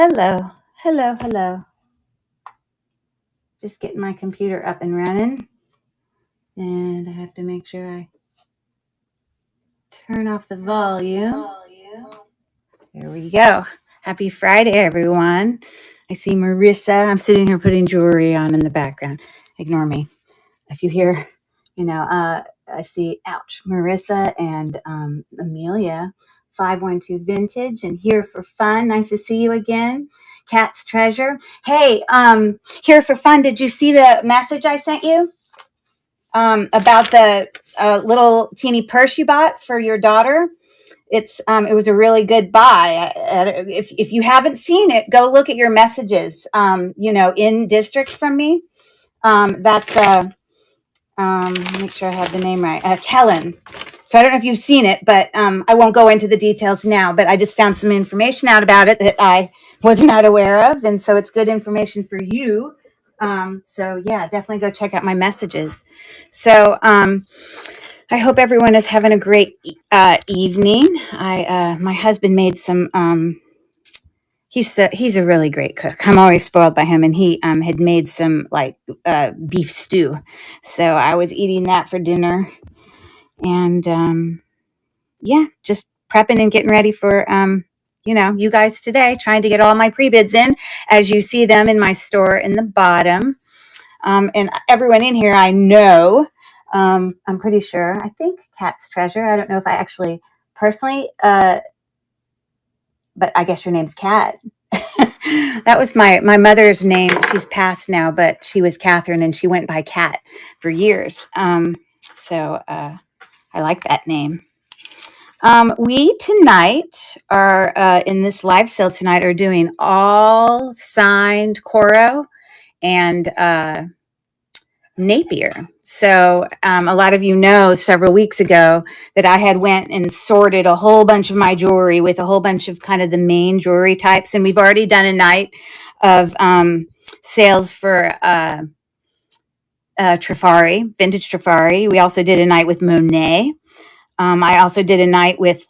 Hello, hello, hello. Just getting my computer up and running. And I have to make sure I turn off the volume. There we go. Happy Friday, everyone. I see Marissa. I'm sitting here putting jewelry on in the background. Ignore me. If you hear, I see, ouch, Marissa and Amelia, 512 Vintage, and Here for Fun. Nice to see you again. Cat's Treasure. Hey, Here for Fun, did you see the message I sent you about the little teeny purse you bought for your daughter? It was a really good buy. If you haven't seen it, go look at your messages. In district from me. That's make sure I have the name right. Kellen. So I don't know if you've seen it, but I won't go into the details now. But I just found some information out about it that I was not aware of, and so it's good information for you. So yeah, definitely go check out my messages. So I hope everyone is having a great evening. My husband made some. He's a really great cook. I'm always spoiled by him, and he had made some beef stew. So I was eating that for dinner, and just prepping and getting ready for you guys today. Trying to get all my pre-bids in, as you see them in my store in the bottom. And everyone in here, I know. I'm pretty sure. I think Cat's Treasure. I don't know if I actually personally, but I guess your name's Cat. That was my mother's name. She's passed now, but she was Catherine, and she went by Cat for years. So I like that name. We tonight are in this live sale tonight are doing all signed Coro and Napier. So a lot of you know several weeks ago that I had went and sorted a whole bunch of my jewelry with a whole bunch of kind of the main jewelry types. And we've already done a night of sales for Trifari, vintage Trifari. We also did a night with Monet. I also did a night with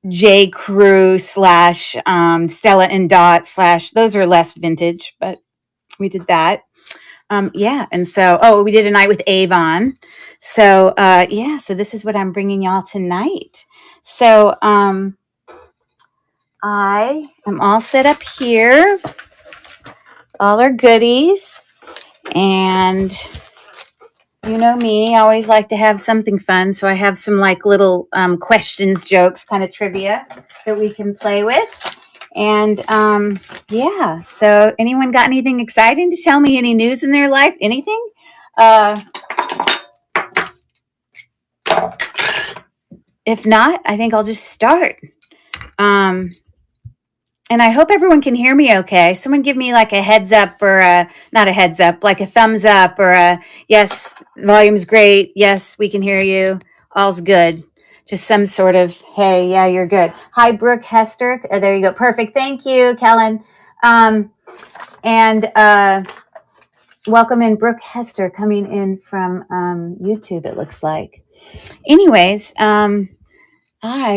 J. Crew / Stella and Dot / those are less vintage, but we did that. And so, we did a night with Avon. So, so this is what I'm bringing y'all tonight. So, I am all set up here, all our goodies, and you know me, I always like to have something fun. So I have some little questions, jokes, kind of trivia that we can play with. And so anyone got anything exciting to tell me? Any news in their life? Anything? If not, I think I'll just start. And I hope everyone can hear me okay. Someone give me a heads up or not a heads up, like a thumbs up or a yes, volume's great. Yes, we can hear you. All's good. Just some sort of, hey, yeah, you're good. Hi, Brooke Hester. There you go. Perfect. Thank you, Kellen. And welcome in Brooke Hester coming in from YouTube, it looks like. Anyways, I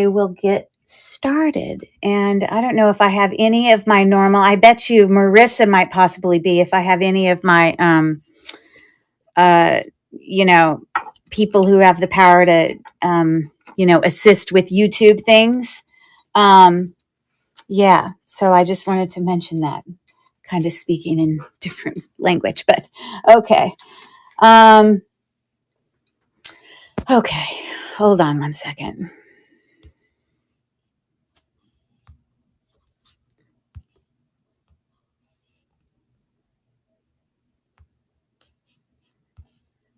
will get started. And I don't know if I have any of my normal, I bet you Marissa might possibly be, if I have any of my, people who have the power to, assist with YouTube things. So I just wanted to mention that, kind of speaking in different language, but okay. Okay, hold on one second.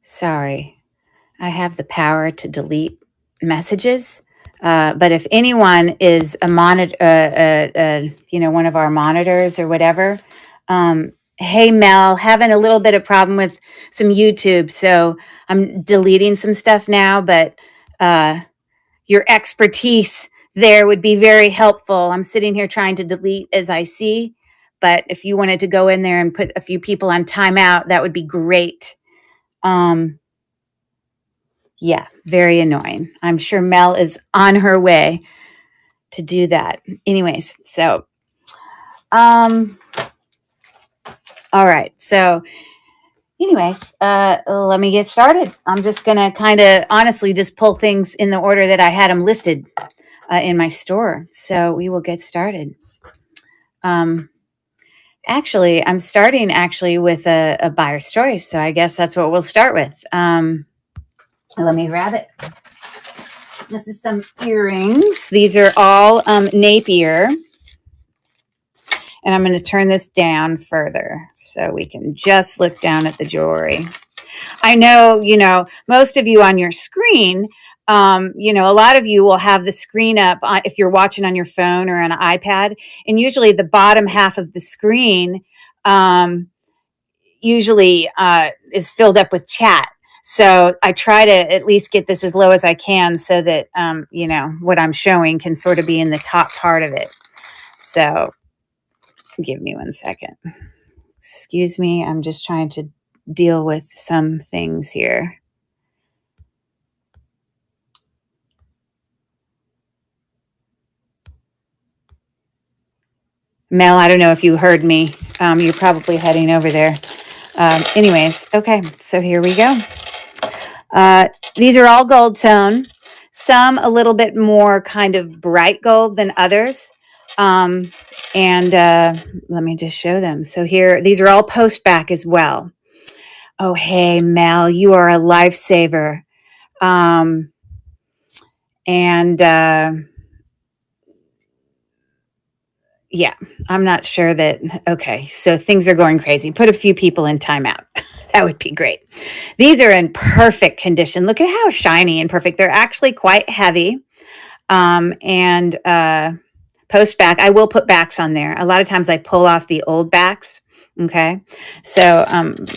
Sorry, I have the power to delete messages. But if anyone is a monitor, one of our monitors or whatever, hey, Mel, having a little bit of problem with some YouTube. So I'm deleting some stuff now, but your expertise there would be very helpful. I'm sitting here trying to delete as I see, but if you wanted to go in there and put a few people on timeout, that would be great. Very annoying. I'm sure Mel is on her way to do that. Anyways, so All right. So anyways, let me get started. I'm just going to kind of honestly just pull things in the order that I had them listed in my store. So we will get started. Actually, I'm starting with a buyer's choice. So I guess that's what we'll start with. Let me grab it. This is some earrings. These are all Napier. And I'm going to turn this down further so we can just look down at the jewelry. I know, most of you on your screen, a lot of you will have the screen up if you're watching on your phone or on an iPad. And usually the bottom half of the screen usually is filled up with chat. So I try to at least get this as low as I can so that, what I'm showing can sort of be in the top part of it. So give me 1 second. Excuse me. I'm just trying to deal with some things here. Mel, I don't know if you heard me. You're probably heading over there. Anyways, okay. So here we go. These are all gold tone. Some a little bit more kind of bright gold than others. Let me just show them. So here, these are all post back as well. Oh, hey, Mel, you are a lifesaver. Yeah, I'm not sure that. Okay, so things are going crazy. Put a few people in timeout. That would be great. These are in perfect condition. Look at how shiny and perfect. They're actually quite heavy. Post back, I will put backs on there. A lot of times I pull off the old backs. Okay, so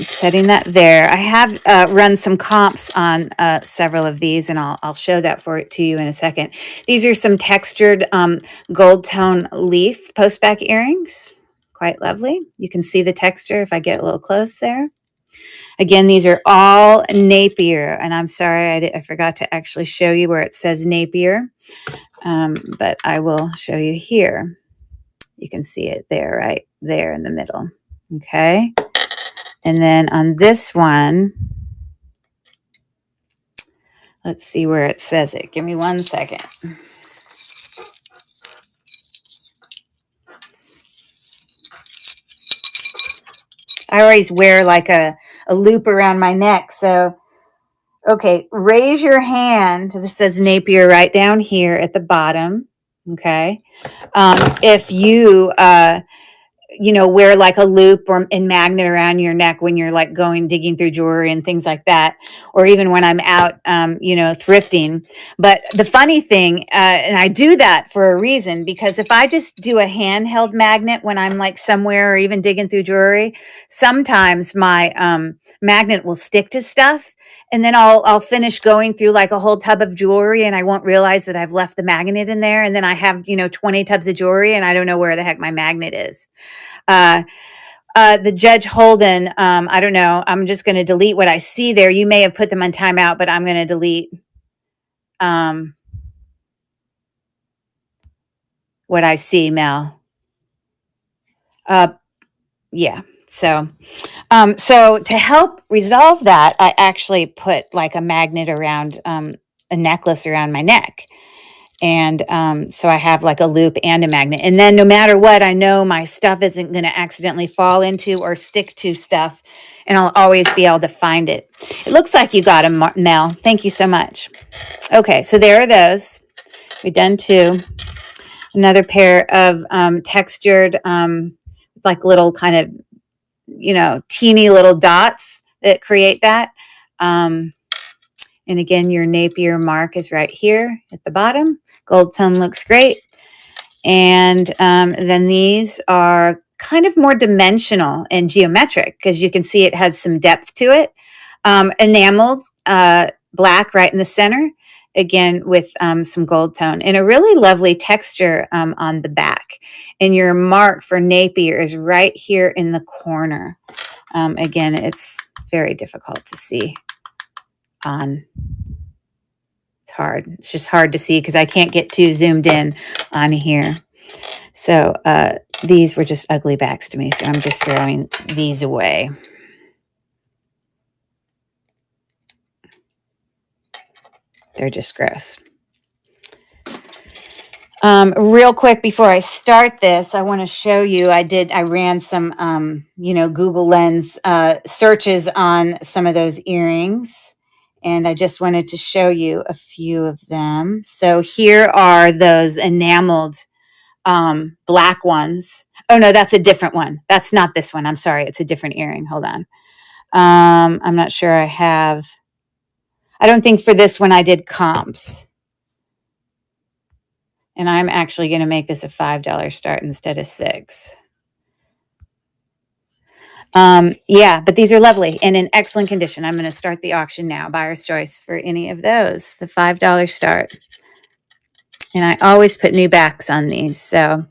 setting that there. I have run some comps on several of these, and I'll show that to you in a second. These are some textured gold tone leaf post back earrings. Quite lovely. You can see the texture if I get a little close there. Again, these are all Napier, and I'm sorry I forgot to actually show you where it says Napier, but I will show you here. You can see it there, right there in the middle. Okay. And then on this one, let's see where it says it. Give me 1 second. I always wear like a loop around my neck. So, okay, raise your hand. This says Napier right down here at the bottom. Okay. If you, wear like a loop or a magnet around your neck when you're like digging through jewelry and things like that, or even when I'm out, thrifting. But the funny thing, and I do that for a reason, because if I just do a handheld magnet when I'm like somewhere or even digging through jewelry, sometimes my magnet will stick to stuff. And then I'll finish going through like a whole tub of jewelry and I won't realize that I've left the magnet in there. And then I have, 20 tubs of jewelry and I don't know where the heck my magnet is. The Judge Holden, I don't know. I'm just going to delete what I see there. You may have put them on timeout, but I'm going to delete what I see, Mel. Yeah. So to help resolve that, I actually put like a magnet around a necklace around my neck. And so I have like a loop and a magnet. And then no matter what, I know my stuff isn't going to accidentally fall into or stick to stuff. And I'll always be able to find it. It looks like you got them, Mel. Thank you so much. Okay, so there are those. We've done two. Another pair of textured, like little kind of, teeny little dots that create that. And again, your Napier mark is right here at the bottom. Gold tone looks great. And then these are kind of more dimensional and geometric because you can see it has some depth to it. Enameled black right in the center, again with some gold tone and a really lovely texture on the back. And your mark for Napier is right here in the corner. Again, it's very difficult to see on. It's hard. It's just hard to see because I can't get too zoomed in on here. So These were just ugly backs to me, so I'm just throwing these away. They're just gross. Real quick before I start this, I want to show you, I ran some, Google Lens searches on some of those earrings, and I just wanted to show you a few of them. So here are those enameled black ones. Oh no, that's a different one. That's not this one. I'm sorry. It's a different earring. Hold on. I'm not sure I don't think for this one I did comps. And I'm actually going to make this a $5 start instead of $6. Yeah, but these are lovely and in excellent condition. I'm going to start the auction now. Buyer's choice for any of those. The $5 start. And I always put new backs on these. So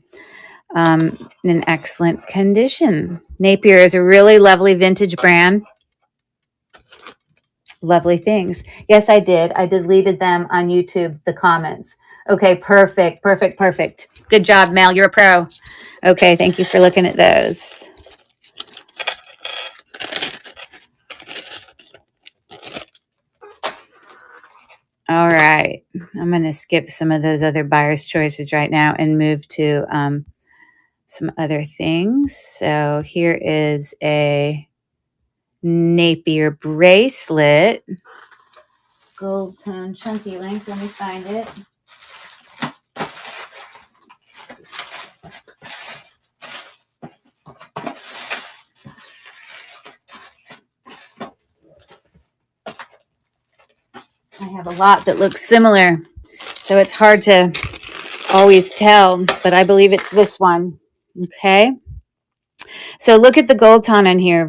in excellent condition. Napier is a really lovely vintage brand. Lovely things. Yes, I did. I deleted them on YouTube, the comments. Okay, perfect. Good job, Mel. You're a pro. Okay, thank you for looking at those. All right. I'm going to skip some of those other buyer's choices right now and move to some other things. So here is a Napier bracelet. Gold tone chunky link. Let me find it. I have a lot that looks similar, so it's hard to always tell, but I believe it's this one. Okay. So look at the gold tone on here.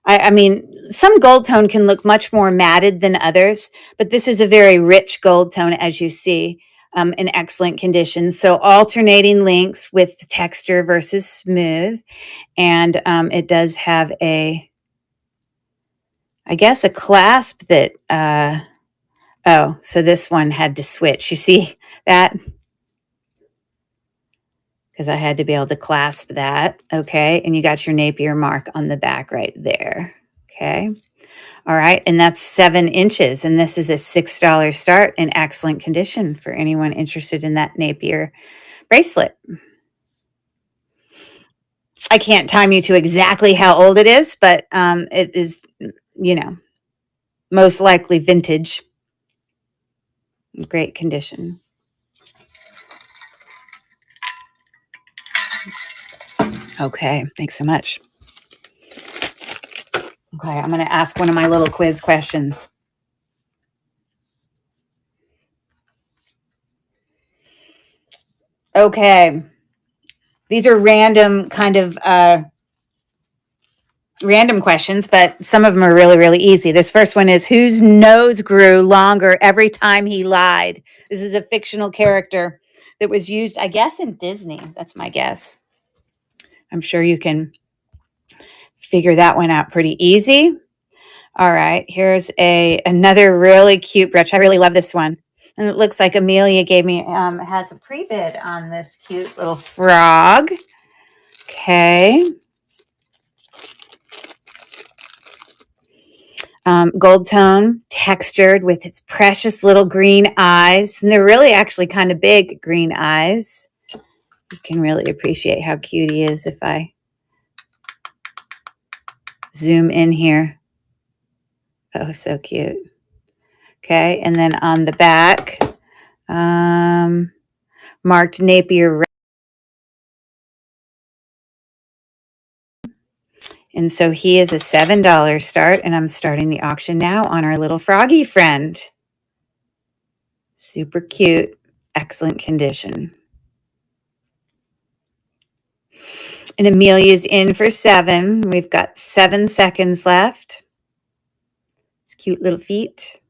I mean, some gold tone can look much more matted than others, but this is a very rich gold tone, as you see, in excellent condition. So alternating links with texture versus smooth. And it does have a clasp that, so this one had to switch. You see that? Because I had to be able to clasp that. Okay. And you got your Napier mark on the back right there. Okay. All right. And that's 7 inches. And this is a $6 start in excellent condition for anyone interested in that Napier bracelet. I can't time you to exactly how old it is, but it is, most likely vintage. Great condition. Okay, thanks so much. Okay, I'm going to ask one of my little quiz questions. Okay, these are random random questions, but some of them are really, really easy. This first one is, whose nose grew longer every time he lied? This is a fictional character that was used, I guess, in Disney. That's my guess. I'm sure you can figure that one out pretty easy. All right, here's another really cute brooch. I really love this one. And it looks like Amelia gave me, has a pre-bid on this cute little frog. Okay. Gold tone, textured with its precious little green eyes. And they're really actually kind of big green eyes. You can really appreciate how cute he is if I zoom in here. Oh, so cute. Okay, and then on the back, marked Napier. And so he is a $7 start, and I'm starting the auction now on our little froggy friend. Super cute, excellent condition. And Amelia's in for 7. We've got 7 seconds left. It's cute little feet.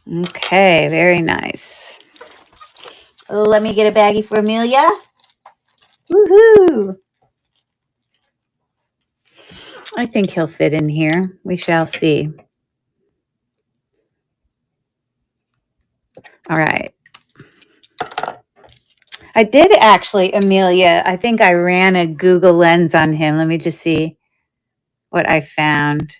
Okay, very nice. Let me get a baggie for Amelia. Woohoo! I think he'll fit in here. We shall see. All right. I did actually, Amelia. I think I ran a Google Lens on him. Let me just see what I found.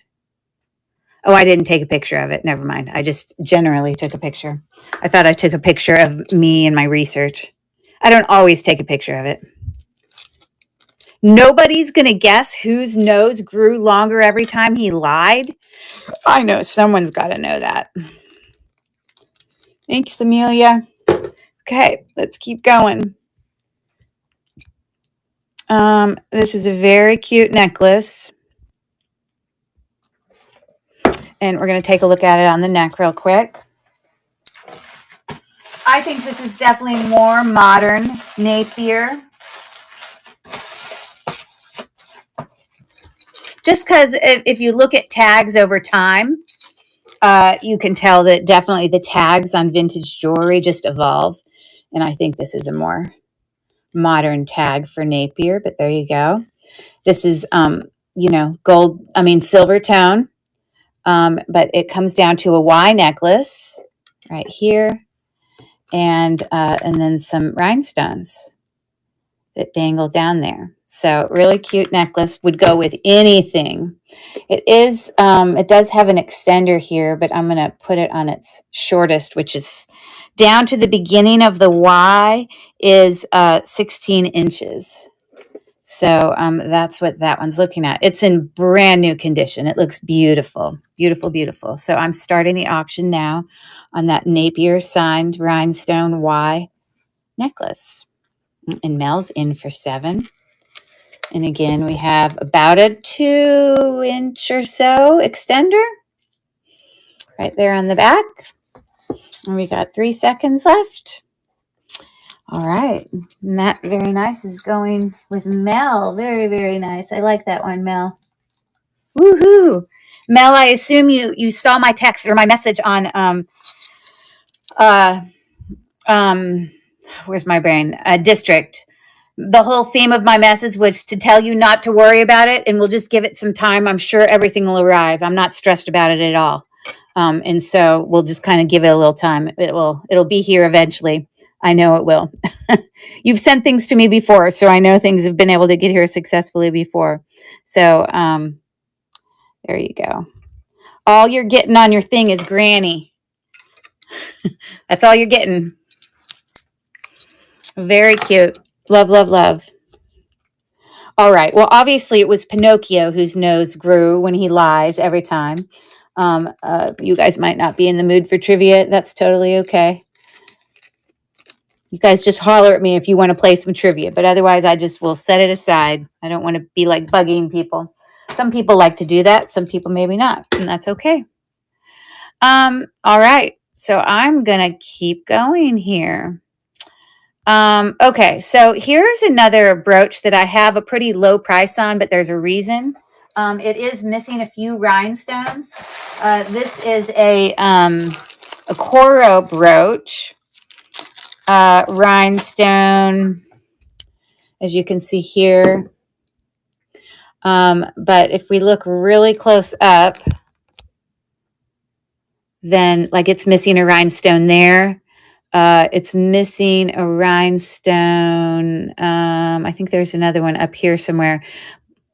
Oh, I didn't take a picture of it. Never mind. I just generally took a picture. I thought I took a picture of me and my research. I don't always take a picture of it. Nobody's going to guess whose nose grew longer every time he lied. I know someone's got to know that. Thanks, Amelia. Okay, let's keep going. This is a very cute necklace. And we're going to take a look at it on the neck real quick. I think this is definitely more modern Napier. Just because if you look at tags over time, you can tell that definitely the tags on vintage jewelry just evolve. And I think this is a more modern tag for Napier, but there you go. This is, silver tone, but it comes down to a Y necklace right here, and then some rhinestones that dangle down there. So really cute necklace, would go with anything. It is, it does have an extender here, but I'm going to put it on its shortest, which is down to the beginning of the Y is 16 inches. So that's what that one's looking at. It's in brand new condition. It looks beautiful, beautiful, beautiful. So I'm starting the auction now on that Napier signed rhinestone Y necklace. And Mel's in for 7. And again, we have about a 2-inch or so extender right there on the back. And we got 3 seconds left. All right. And that very nice is going with Mel. Very, very nice. I like that one, Mel. Woohoo. Mel, I assume you saw my text or my message on where's my brain? District. The whole theme of my message was to tell you not to worry about it, and we'll just give it some time. I'm sure everything will arrive. I'm not stressed about it at all. And so we'll just kind of give it a little time. It'll be here eventually. I know it will. You've sent things to me before, so I know things have been able to get here successfully before. So there you go. All you're getting on your thing is Granny. That's all you're getting. Very cute. Love, love, love. All right. Well, obviously it was Pinocchio whose nose grew when he lies every time. You guys might not be in the mood for trivia. That's totally okay. You guys just holler at me if you want to play some trivia, but otherwise I just will set it aside. I don't want to be like bugging people. Some people like to do that. Some people maybe not, and that's okay. All right. So I'm going to keep going here. Okay, so here's another brooch that I have a pretty low price on, but there's a reason. It is missing a few rhinestones. This is a Coro brooch, rhinestone, as you can see here. But if we look really close up, then like it's missing a rhinestone there. It's missing a rhinestone. I think there's another one up here somewhere.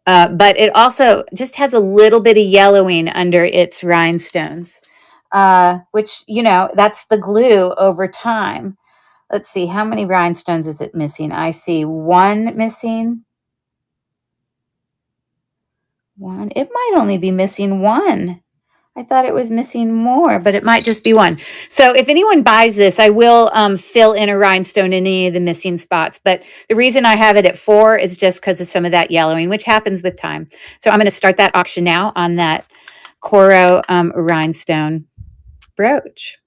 But it also just has a little bit of yellowing under its rhinestones, which, that's the glue over time. Let's see, how many rhinestones is it missing? I see 1 missing. 1. It might only be missing 1. I thought it was missing more, but it might just be 1. So if anyone buys this, I will fill in a rhinestone in any of the missing spots. But the reason I have it at 4 is just because of some of that yellowing, which happens with time. So I'm going to start that auction now on that Coro rhinestone brooch.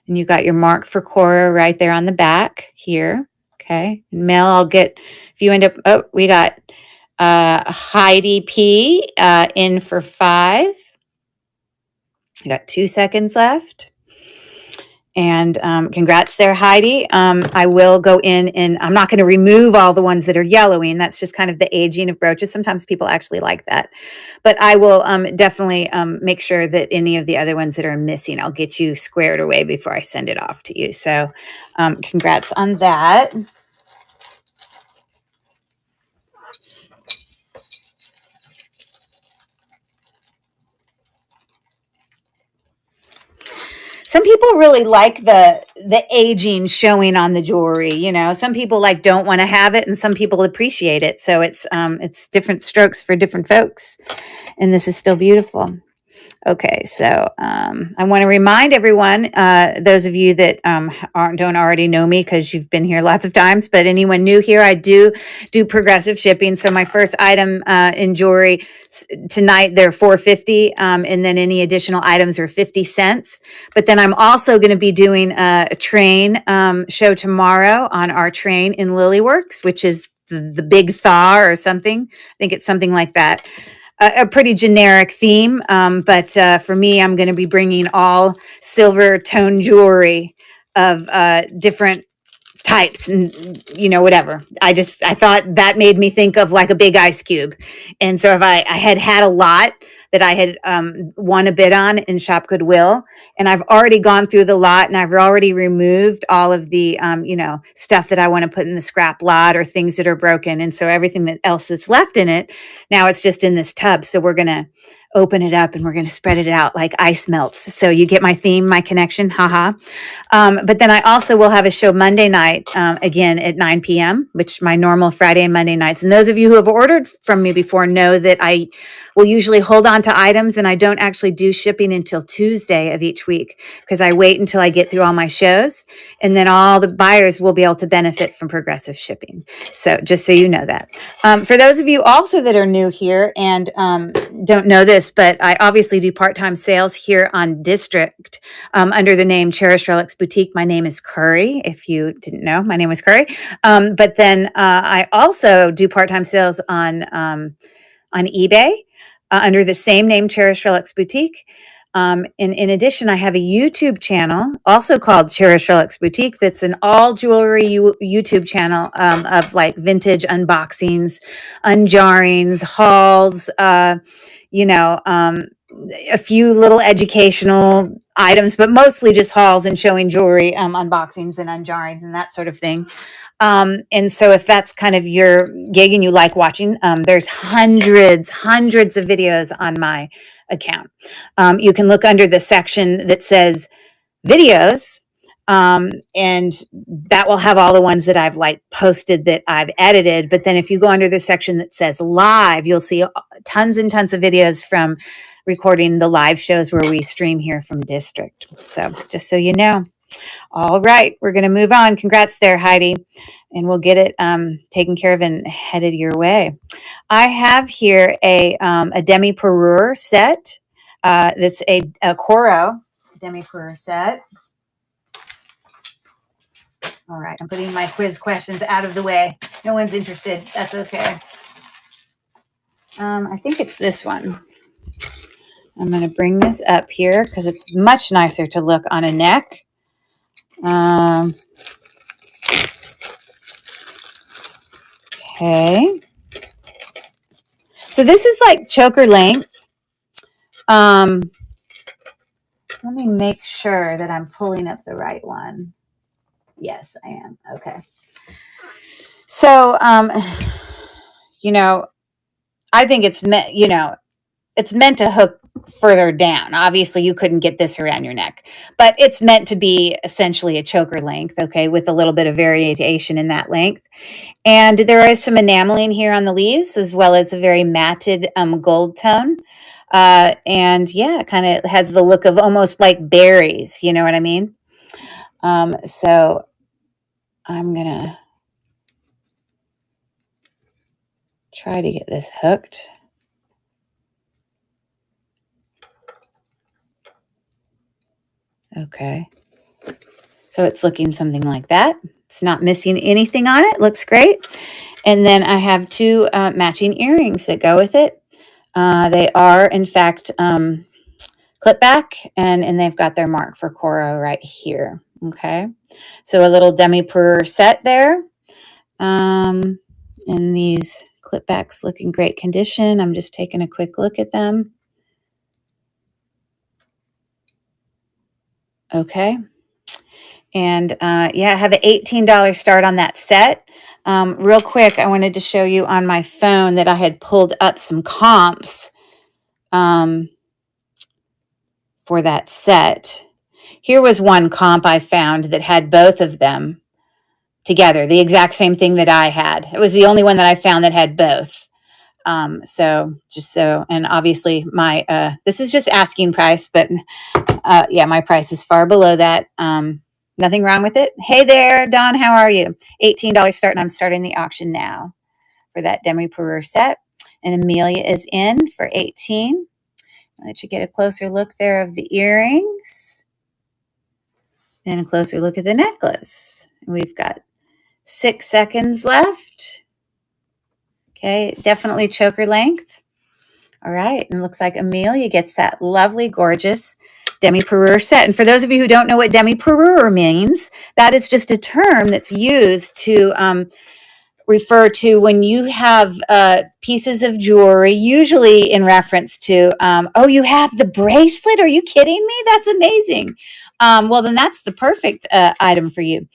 And you got your mark for Coro right there on the back here. Okay. And Mel, I'll get, if you end up, we got Heidi P in for 5. You got 2 seconds left. And congrats there, Heidi. I will go in and I'm not going to remove all the ones that are yellowing. That's just kind of the aging of brooches. Sometimes people actually like that. But I will definitely make sure that any of the other ones that are missing, I'll get you squared away before I send it off to you. So congrats on that. Some people really like the aging showing on the jewelry. You know, some people like don't want to have it, and some people appreciate it. So it's different strokes for different folks. And this is still beautiful. Okay, so I want to remind everyone, those of you that don't already know me because you've been here lots of times, but anyone new here, I do progressive shipping. So my first item in jewelry tonight, they're $4.50, and then any additional items are 50 cents. But then I'm also going to be doing a train show tomorrow on our train in Lilyworks, which is the big thaw or something. I think it's something like that. A pretty generic theme, but for me, I'm going to be bringing all silver tone jewelry of different types and whatever. I thought that made me think of like a big ice cube. And so if I had a lot that I had won a bid on in Shop Goodwill, and I've already gone through the lot and I've already removed all of the stuff that I want to put in the scrap lot or things that are broken. And so everything else that's left in it, now it's just in this tub. So we're going to open it up and we're going to spread it out like ice melts. So you get my theme, my connection, haha. But then I also will have a show Monday night, again at 9 p.m., which my normal Friday and Monday nights. And those of you who have ordered from me before know that I will usually hold on to items and I don't actually do shipping until Tuesday of each week because I wait until I get through all my shows, and then all the buyers will be able to benefit from progressive shipping. So just so you know that. For those of you also that are new here and don't know this, but I obviously do part-time sales here on District under the name Cherish Relics Boutique. My name is Curry. If you didn't know, my name is Curry. But then I also do part-time sales on eBay under the same name, Cherish Relics Boutique. In addition, I have a YouTube channel also called Cherish Relics Boutique. That's an all jewelry YouTube channel of like vintage unboxings, unjarrings, hauls, a few little educational items, but mostly just hauls and showing jewelry, unboxings and unjarrings and that sort of thing. And so if that's kind of your gig and you like watching, there's hundreds of videos on my account. You can look under the section that says videos, and that will have all the ones that I've like posted that I've edited. But then if you go under the section that says live, you'll see tons and tons of videos from recording the live shows where we stream here from District. So just so you know. All right, we're going to move on. Congrats there, Heidi. And we'll get it taken care of and headed your way. I have here a demi parure set. That's a Coro demi parure set. All right, I'm putting my quiz questions out of the way. No one's interested. That's okay. I think it's this one. I'm going to bring this up here because it's much nicer to look on a neck. Okay. So this is like choker length. Let me make sure that I'm pulling up the right one. Yes, I am. Okay. So, I think it's meant to hook further down. Obviously, you couldn't get this around your neck, but it's meant to be essentially a choker length, okay, with a little bit of variation in that length. And there is some enameling here on the leaves, as well as a very matted gold tone. And yeah, it kind of has the look of almost like berries, you know what I mean? So I'm going to try to get this hooked. Okay. So it's looking something like that. It's not missing anything on it. Looks great. And then I have two matching earrings that go with it. They are, in fact, clip back, and they've got their mark for Coro right here. Okay, so a little demi-per set there. And these clip backs look in great condition. I'm just taking a quick look at them. Okay. And yeah, I have an $18 start on that set. Real quick, I wanted to show you on my phone that I had pulled up some comps for that set. Here was one comp I found that had both of them together, the exact same thing that I had. It was the only one that I found that had both. And obviously my, this is just asking price, but yeah, my price is far below that. Nothing wrong with it. Hey there, Don, how are you? $18 start, and I'm starting the auction now for that demi-per set. And Amelia is in for 18. I'll let you get a closer look there of the earrings and a closer look at the necklace. We've got 6 seconds left. Okay, definitely choker length. All right, and it looks like Amelia gets that lovely, gorgeous demi-per set. And for those of you who don't know what demi-per means, that is just a term that's used to refer to when you have pieces of jewelry, usually in reference to, oh, you have the bracelet? Are you kidding me? That's amazing. Well, then that's the perfect item for you.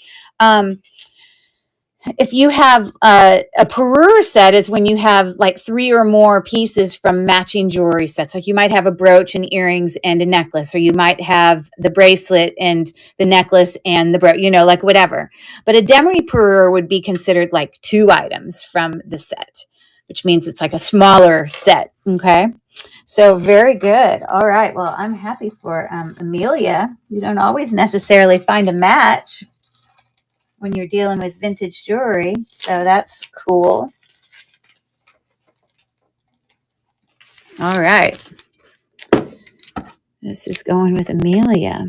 If you have a per set is when you have like 3 or more pieces from matching jewelry sets. Like you might have a brooch and earrings and a necklace, or you might have the bracelet and the necklace and the brooch, you know, like whatever. But a demi-per would be considered like 2 items from the set, which means it's like a smaller set. Okay. So very good. All right. Well, I'm happy for Amelia. You don't always necessarily find a match when you're dealing with vintage jewelry. So that's cool. All right. This is going with Amelia.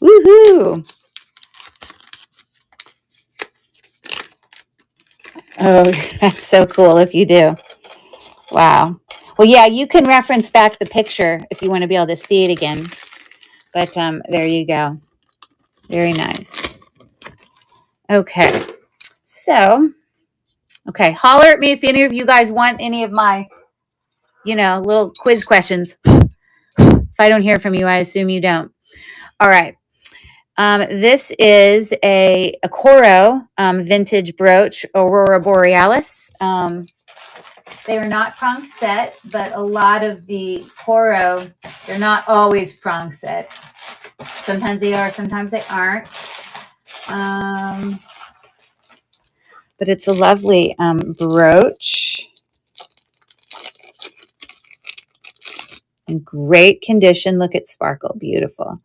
Woohoo! Oh, that's so cool if you do. Wow. Well, yeah, you can reference back the picture if you want to be able to see it again. But there you go. Very nice. Okay. So, okay, holler at me if any of you guys want any of my, you know, little quiz questions. If I don't hear from you, I assume you don't. All right. This is a Coro vintage brooch, Aurora Borealis. They are not prong set, but a lot of the Coro, they're not always prong set. Sometimes they are, sometimes they aren't. But it's a lovely brooch. In great condition. Look at sparkle. Beautiful.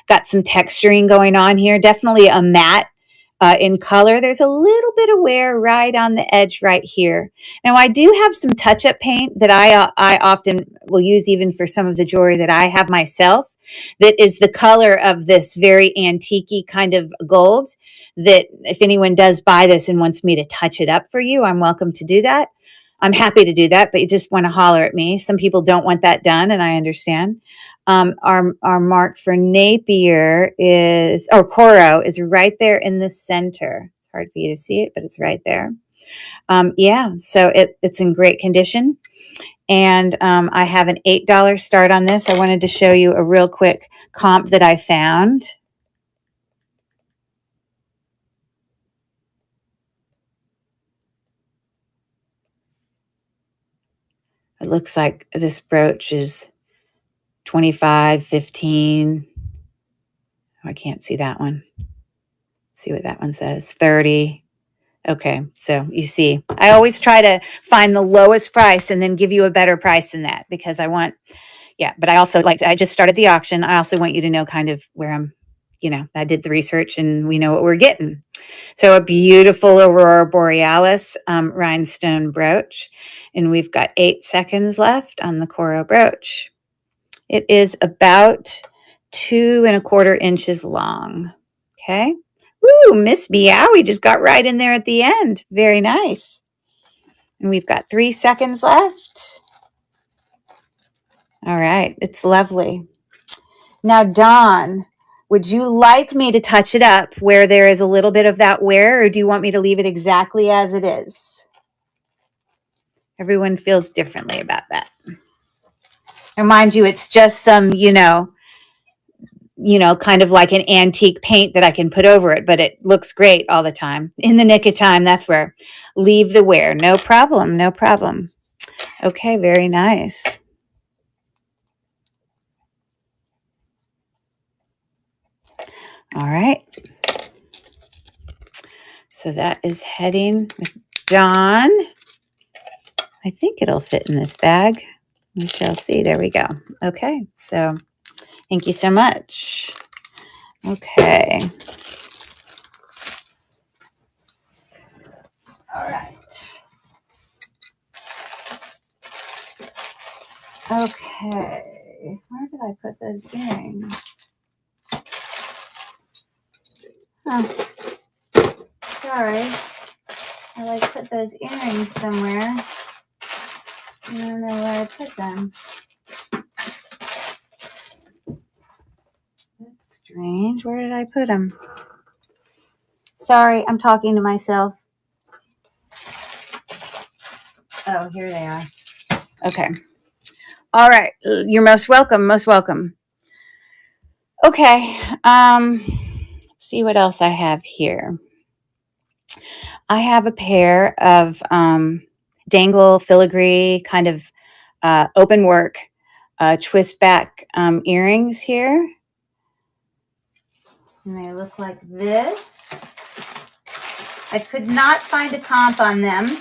Got some texturing going on here. Definitely a matte in color. There's a little bit of wear right on the edge right here. Now, I do have some touch-up paint that I often will use even for some of the jewelry that I have myself that is the color of this very antique-y kind of gold, that if anyone does buy this and wants me to touch it up for you, I'm welcome to do that. I'm happy to do that, but you just want to holler at me. Some people don't want that done, and I understand. Our mark for Napier is, or Coro is right there in the center. It's hard for you to see it, but it's right there. Yeah, so it's in great condition. And I have an $8 start on this. I wanted to show you a real quick comp that I found. It looks like this brooch is 25, 15. Oh, I can't see that one. See what that one says. 30. Okay, so you see, I always try to find the lowest price and then give you a better price than that, because I want, yeah, but I also I just started the auction. I also want you to know kind of where I'm, you know, I did the research and we know what we're getting. So a beautiful Aurora Borealis rhinestone brooch. And we've got 8 seconds left on the Coro brooch. It is about 2 1/4 inches long. Okay. Woo, Miss Meowie just got right in there at the end. Very nice. And we've got 3 seconds left. All right. It's lovely. Now, Dawn, would you like me to touch it up where there is a little bit of that wear, or do you want me to leave it exactly as it is? Everyone feels differently about that. And mind you, it's just some, kind of like an antique paint that I can put over it, but it looks great all the time. In the nick of time, that's where. Leave the wear. No problem. No problem. Okay, very nice. All right. So that is heading with Dawn. I think it'll fit in this bag. We shall see. There we go. Okay, so thank you so much. Okay. All right. Okay. Where did I put those earrings? Oh, sorry. I put those earrings somewhere. I don't know where I put them. That's strange. Where did I put them? Sorry, I'm talking to myself. Oh, here they are. Okay. All right. You're most welcome. Most welcome. Okay. Let's see what else I have here. I have a pair of dangle filigree kind of open work twist back earrings here. And they look like this. I could not find a comp on them.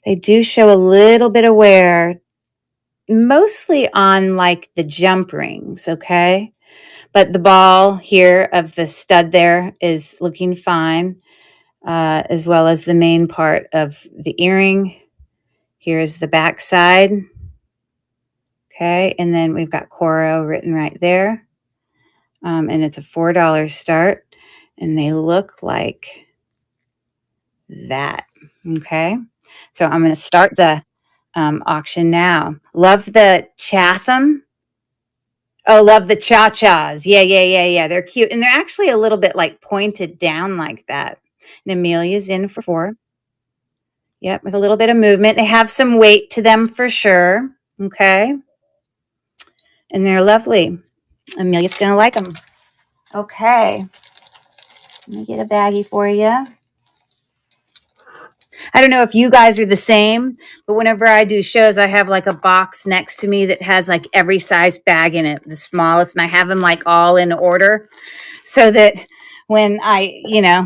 They do show a little bit of wear, mostly on like the jump rings, okay? But the ball here of the stud there is looking fine, as well as the main part of the earring. Here's the back side. Okay, and then we've got Coro written right there. And it's a $4 start. And they look like that. Okay, so I'm going to start the auction now. Love the Chatham. Oh, love the cha-chas. Yeah. They're cute. And they're actually a little bit like pointed down like that. And Amelia's in for 4. Yep, with a little bit of movement. They have some weight to them for sure. Okay. And they're lovely. Amelia's going to like them. Okay. Let me get a baggie for you. I don't know if you guys are the same, but whenever I do shows, I have like a box next to me that has like every size bag in it, the smallest, and I have them like all in order so that when I,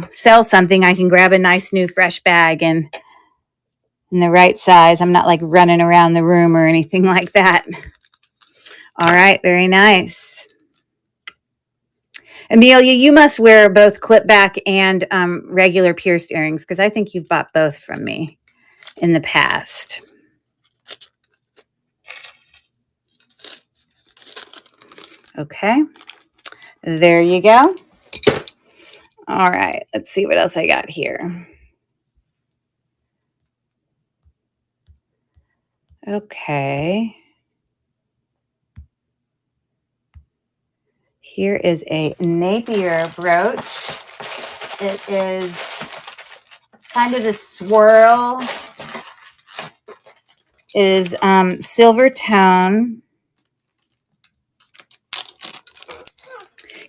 sell something, I can grab a nice new fresh bag and in the right size. I'm not like running around the room or anything like that. All right, very nice. Amelia, you must wear both clip back and regular pierced earrings because I think you've bought both from me in the past. Okay, there you go. All right, let's see what else I got here. Okay. Here is a Napier brooch. It is kind of a swirl. It is silver tone.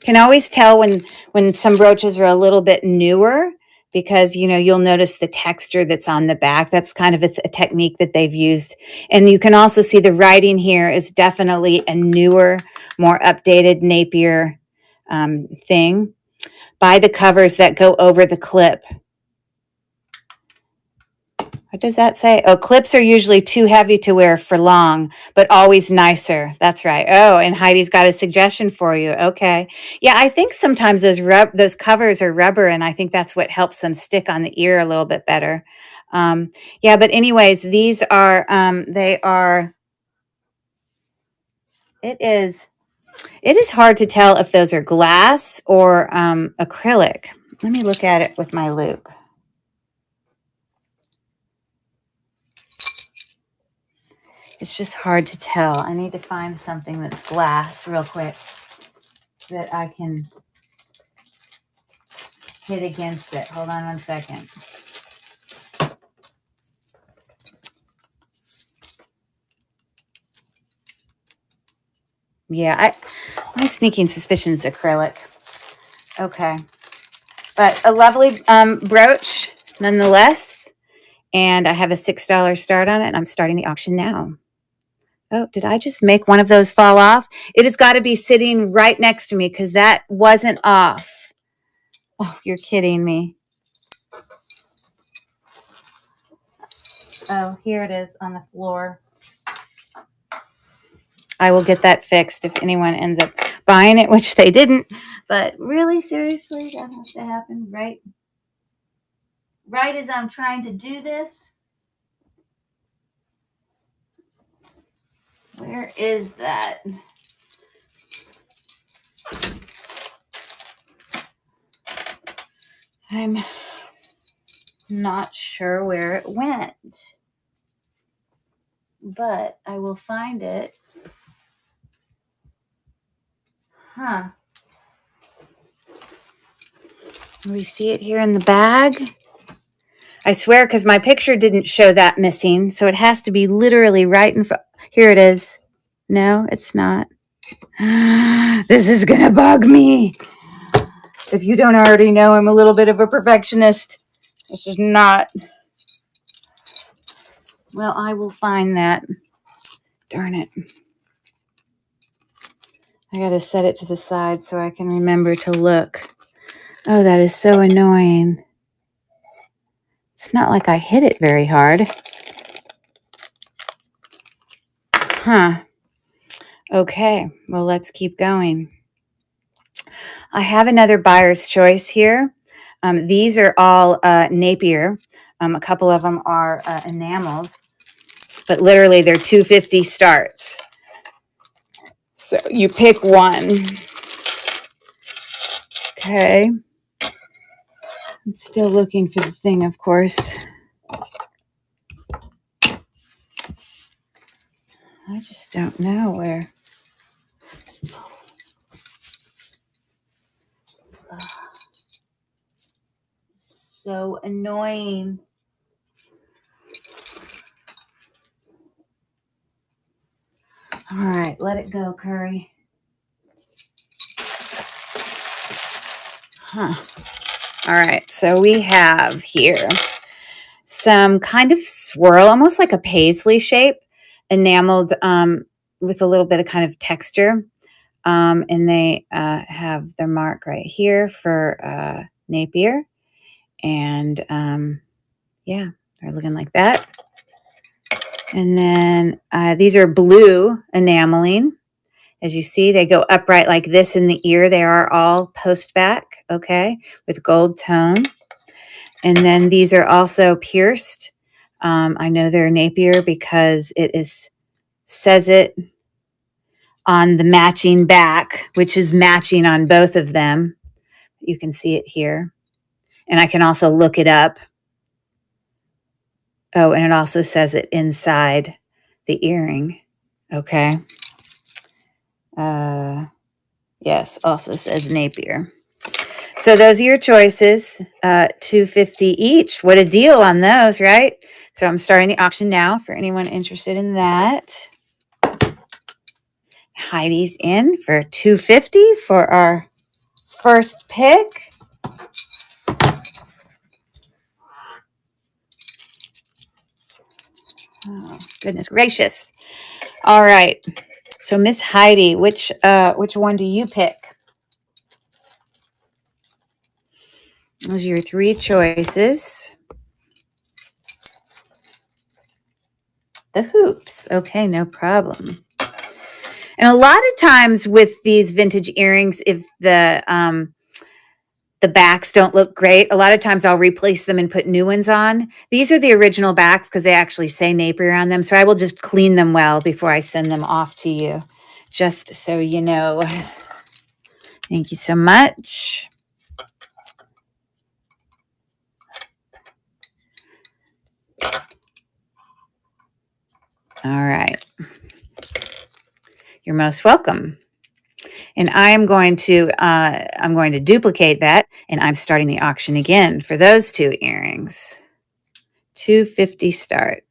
Can always tell when some brooches are a little bit newer because, you'll notice the texture that's on the back. That's kind of a technique that they've used. And you can also see the writing here is definitely a newer, more updated Napier thing. Buy the covers that go over the clip. What does that say? Oh, clips are usually too heavy to wear for long, but always nicer. That's right. Oh, and Heidi's got a suggestion for you. Okay. Yeah, I think sometimes those covers are rubber, and I think that's what helps them stick on the ear a little bit better. Yeah, but anyways, these are, it is hard to tell if those are glass or acrylic. Let me look at it with my loupe. It's just hard to tell. I need to find something that's glass real quick that I can hit against it. Hold on one second. Yeah, my sneaking suspicion is acrylic. Okay. But a lovely brooch nonetheless. And I have a $6 start on it. I'm starting the auction now. Oh, did I just make one of those fall off? It has got to be sitting right next to me because that wasn't off. Oh, you're kidding me. Oh, here it is on the floor. I will get that fixed if anyone ends up buying it, which they didn't. But really, seriously, that has to happen right as I'm trying to do this. Where is that? I'm not sure where it went, but I will find it. Huh. We see it here in the bag. I swear, because my picture didn't show that missing, so it has to be literally right in front. Here it is. No, it's not. This is gonna bug me. If you don't already know, I'm a little bit of a perfectionist. This is not. Well, I will find that. Darn it. I gotta set it to the side so I can remember to look. Oh, that is so annoying. It's not like I hit it very hard. Huh. Okay, well, let's keep going. I have another buyer's choice here. These are all Napier. A couple of them are enameled, but literally they're $250 starts. So you pick one. Okay. I'm still looking for the thing, of course. I just don't know where. So annoying. All right, let it go, Curry. Huh. All right, so we have here some kind of swirl, almost like a paisley shape, enameled with a little bit of kind of texture. And they have their mark right here for Napier. And yeah, they're looking like that. And then these are blue enameling. As you see, they go upright like this in the ear. They are all post back, okay, with gold tone. And then these are also pierced. I know they're Napier because says it on the matching back, which is matching on both of them. You can see it here. And I can also look it up. Oh, and it also says it inside the earring. Okay. Yes, also says Napier. So those are your choices, $250 each. What a deal on those, right? So I'm starting the auction now for anyone interested in that. Heidi's in for $250 for our first pick. Oh, goodness gracious. All right. So Miss Heidi, which one do you pick? Those are your three choices. The hoops. Okay, no problem. And a lot of times with these vintage earrings, if the backs don't look great, a lot of times I'll replace them and put new ones on. These are the original backs because they actually say Napier on them. So I will just clean them well before I send them off to you, just so you know. Thank you so much. All right. You're most welcome. And I'm going to duplicate that, and I'm starting the auction again for those 2 earrings. $250 start.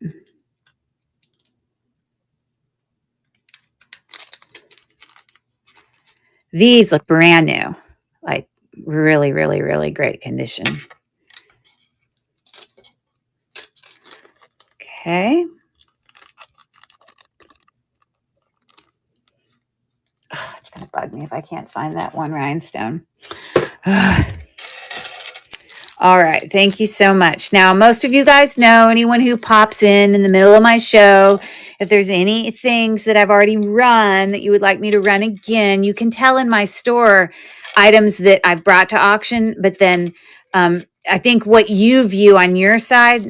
These look brand new, like really, really, really great condition. Okay. Oh, it's going to bug me if I can't find that one rhinestone. All right. Thank you so much. Now, most of you guys know, anyone who pops in the middle of my show, if there's any things that I've already run that you would like me to run again, you can tell in my store items that I've brought to auction. But then I think what you view on your side,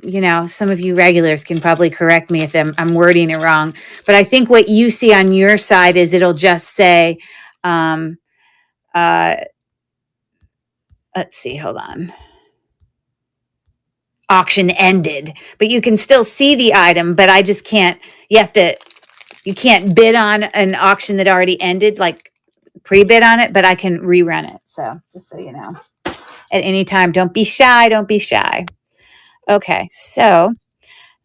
you know, some of you regulars can probably correct me if I'm wording it wrong. But I think what you see on your side is it'll just say, let's see, hold on. Auction ended, but you can still see the item, but I just can't, you can't bid on an auction that already ended, like pre-bid on it, but I can rerun it. So just so you know, at any time, don't be shy. Don't be shy. Okay. So,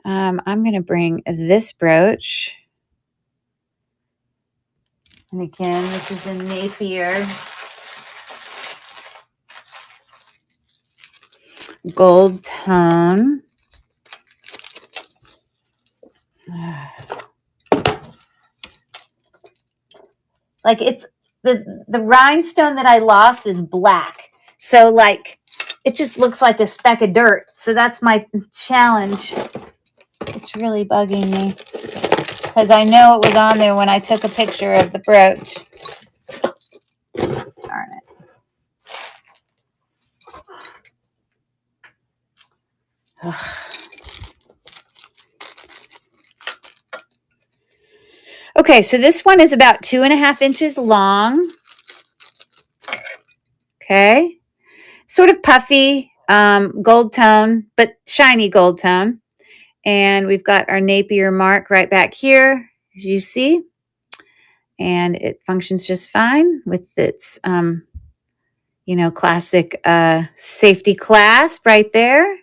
I'm going to bring this brooch. And again, this is a Napier gold tone. Like it's the rhinestone that I lost is black. So like it just looks like a speck of dirt. So that's my challenge. It's really bugging me because I know it was on there when I took a picture of the brooch. Darn it. Ugh. Okay, so this one is about 2.5 inches long. Okay. Sort of puffy, gold tone, but shiny gold tone. And we've got our Napier mark right back here, as you see. And it functions just fine with its, you know, classic safety clasp right there.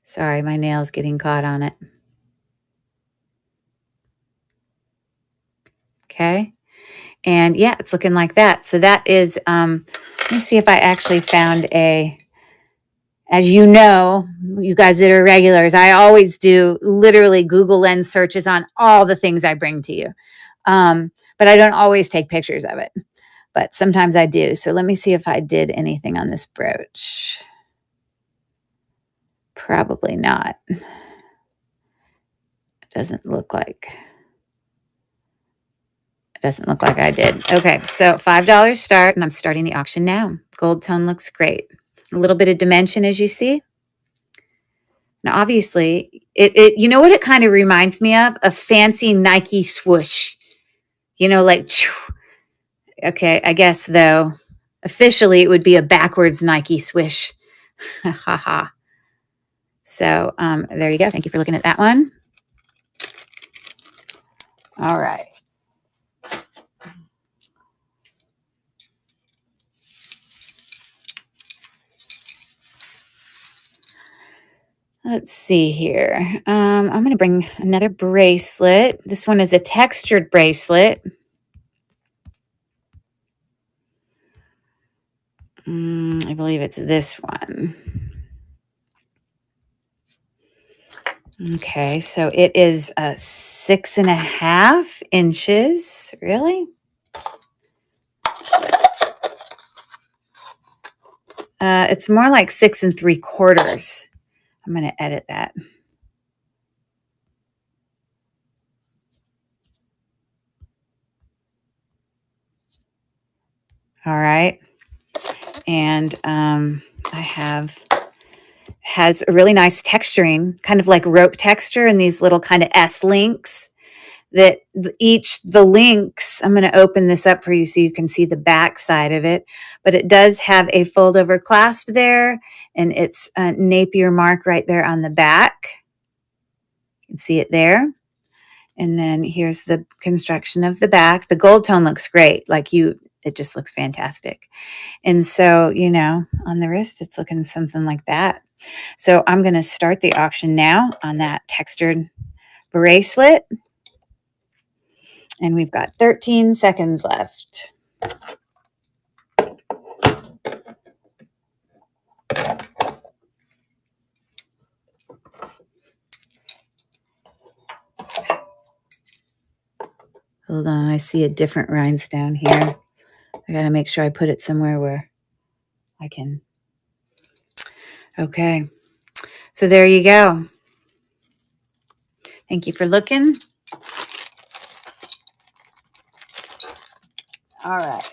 Sorry, my nail's getting caught on it. Okay. And yeah, it's looking like that. So that is, let me see if I actually found as you know, you guys that are regulars, I always do literally Google Lens searches on all the things I bring to you. But I don't always take pictures of it, but sometimes I do. So let me see if I did anything on this brooch. Probably not. It doesn't look like I did. Okay, so $5 start, and I'm starting the auction now. Gold tone looks great. A little bit of dimension, as you see. Now, obviously, it you know what it kind of reminds me of? A fancy Nike swoosh. You know, like, okay, I guess, though, officially, it would be a backwards Nike swish. Ha ha. So, there you go. Thank you for looking at that one. All right. Let's see here. I'm going to bring another bracelet. This one is a textured bracelet. I believe it's this one. Okay, so it is 6.5 inches. Really? It's more like 6 3/4. I'm going to edit that. All right. And has a really nice texturing, kind of like rope texture, and these little kind of S links that the links, I'm going to open this up for you so you can see the back side of it, but it does have a fold over clasp there, and it's a Napier mark right there on the back. You can see it there. And then here's the construction of the back. The gold tone looks great. It just looks fantastic. And so, on the wrist, it's looking something like that. So I'm going to start the auction now on that textured bracelet. And we've got 13 seconds left. Hold on, I see a different rhinestone here. I got to make sure I put it somewhere where I can. Okay. So there you go. Thank you for looking. All right.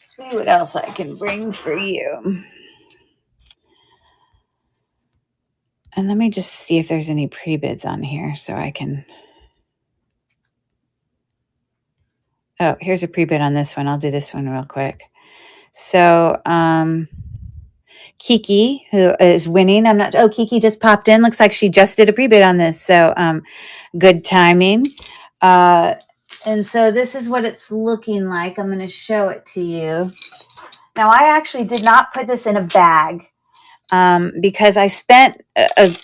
See what else I can bring for you. And let me just see if there's any pre-bids on here so I can. Oh, here's a pre-bid on this one. I'll do this one real quick. So, Kiki, who is winning. Kiki just popped in. Looks like she just did a pre-bid on this. So, good timing. And so this is what it's looking like. I'm going to show it to you. Now, I actually did not put this in a bag because I spent a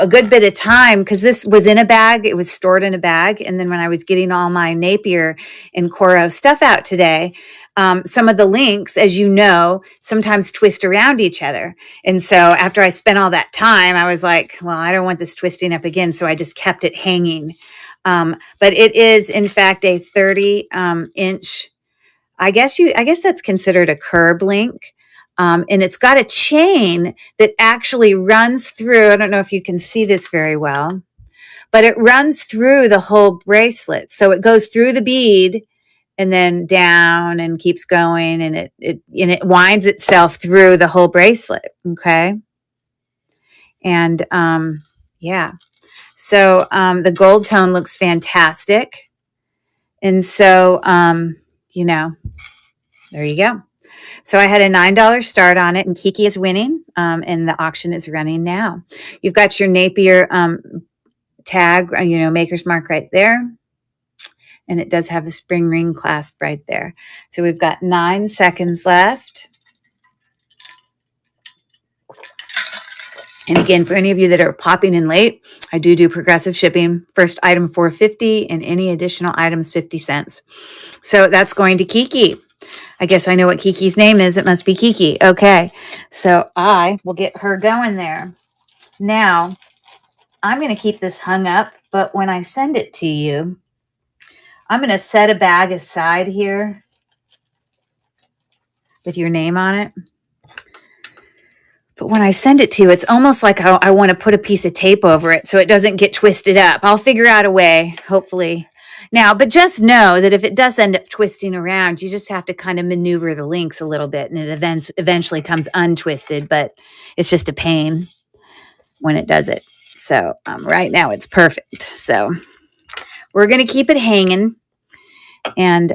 good bit of time, because this was in a bag. It was stored in a bag. And then when I was getting all my Napier and Coro stuff out today, some of the links, as you know, sometimes twist around each other. And so after I spent all that time, I was like, well, I don't want this twisting up again. So I just kept it hanging. But it is, in fact, a 30-inch. I guess that's considered a curb link. And it's got a chain that actually runs through. I don't know if you can see this very well, but it runs through the whole bracelet. So it goes through the bead and then down and keeps going, and it winds itself through the whole bracelet. Okay. And yeah. So the gold tone looks fantastic. And so, there you go. So I had a $9 start on it, and Kiki is winning, and the auction is running now. You've got your Napier tag, maker's mark right there. And it does have a spring ring clasp right there. So we've got 9 seconds left. And again, for any of you that are popping in late, I do progressive shipping. First item $4.50, and any additional items 50 cents. So that's going to Kiki. I guess I know what Kiki's name is. It must be Kiki. Okay. So I will get her going there. Now, I'm going to keep this hung up, but when I send it to you, I'm going to set a bag aside here with your name on it. But when I send it to you, it's almost like I want to put a piece of tape over it so it doesn't get twisted up. I'll figure out a way, hopefully. Now, but just know that if it does end up twisting around, you just have to kind of maneuver the links a little bit, and it eventually comes untwisted, but it's just a pain when it does it. So right now it's perfect. So we're going to keep it hanging, and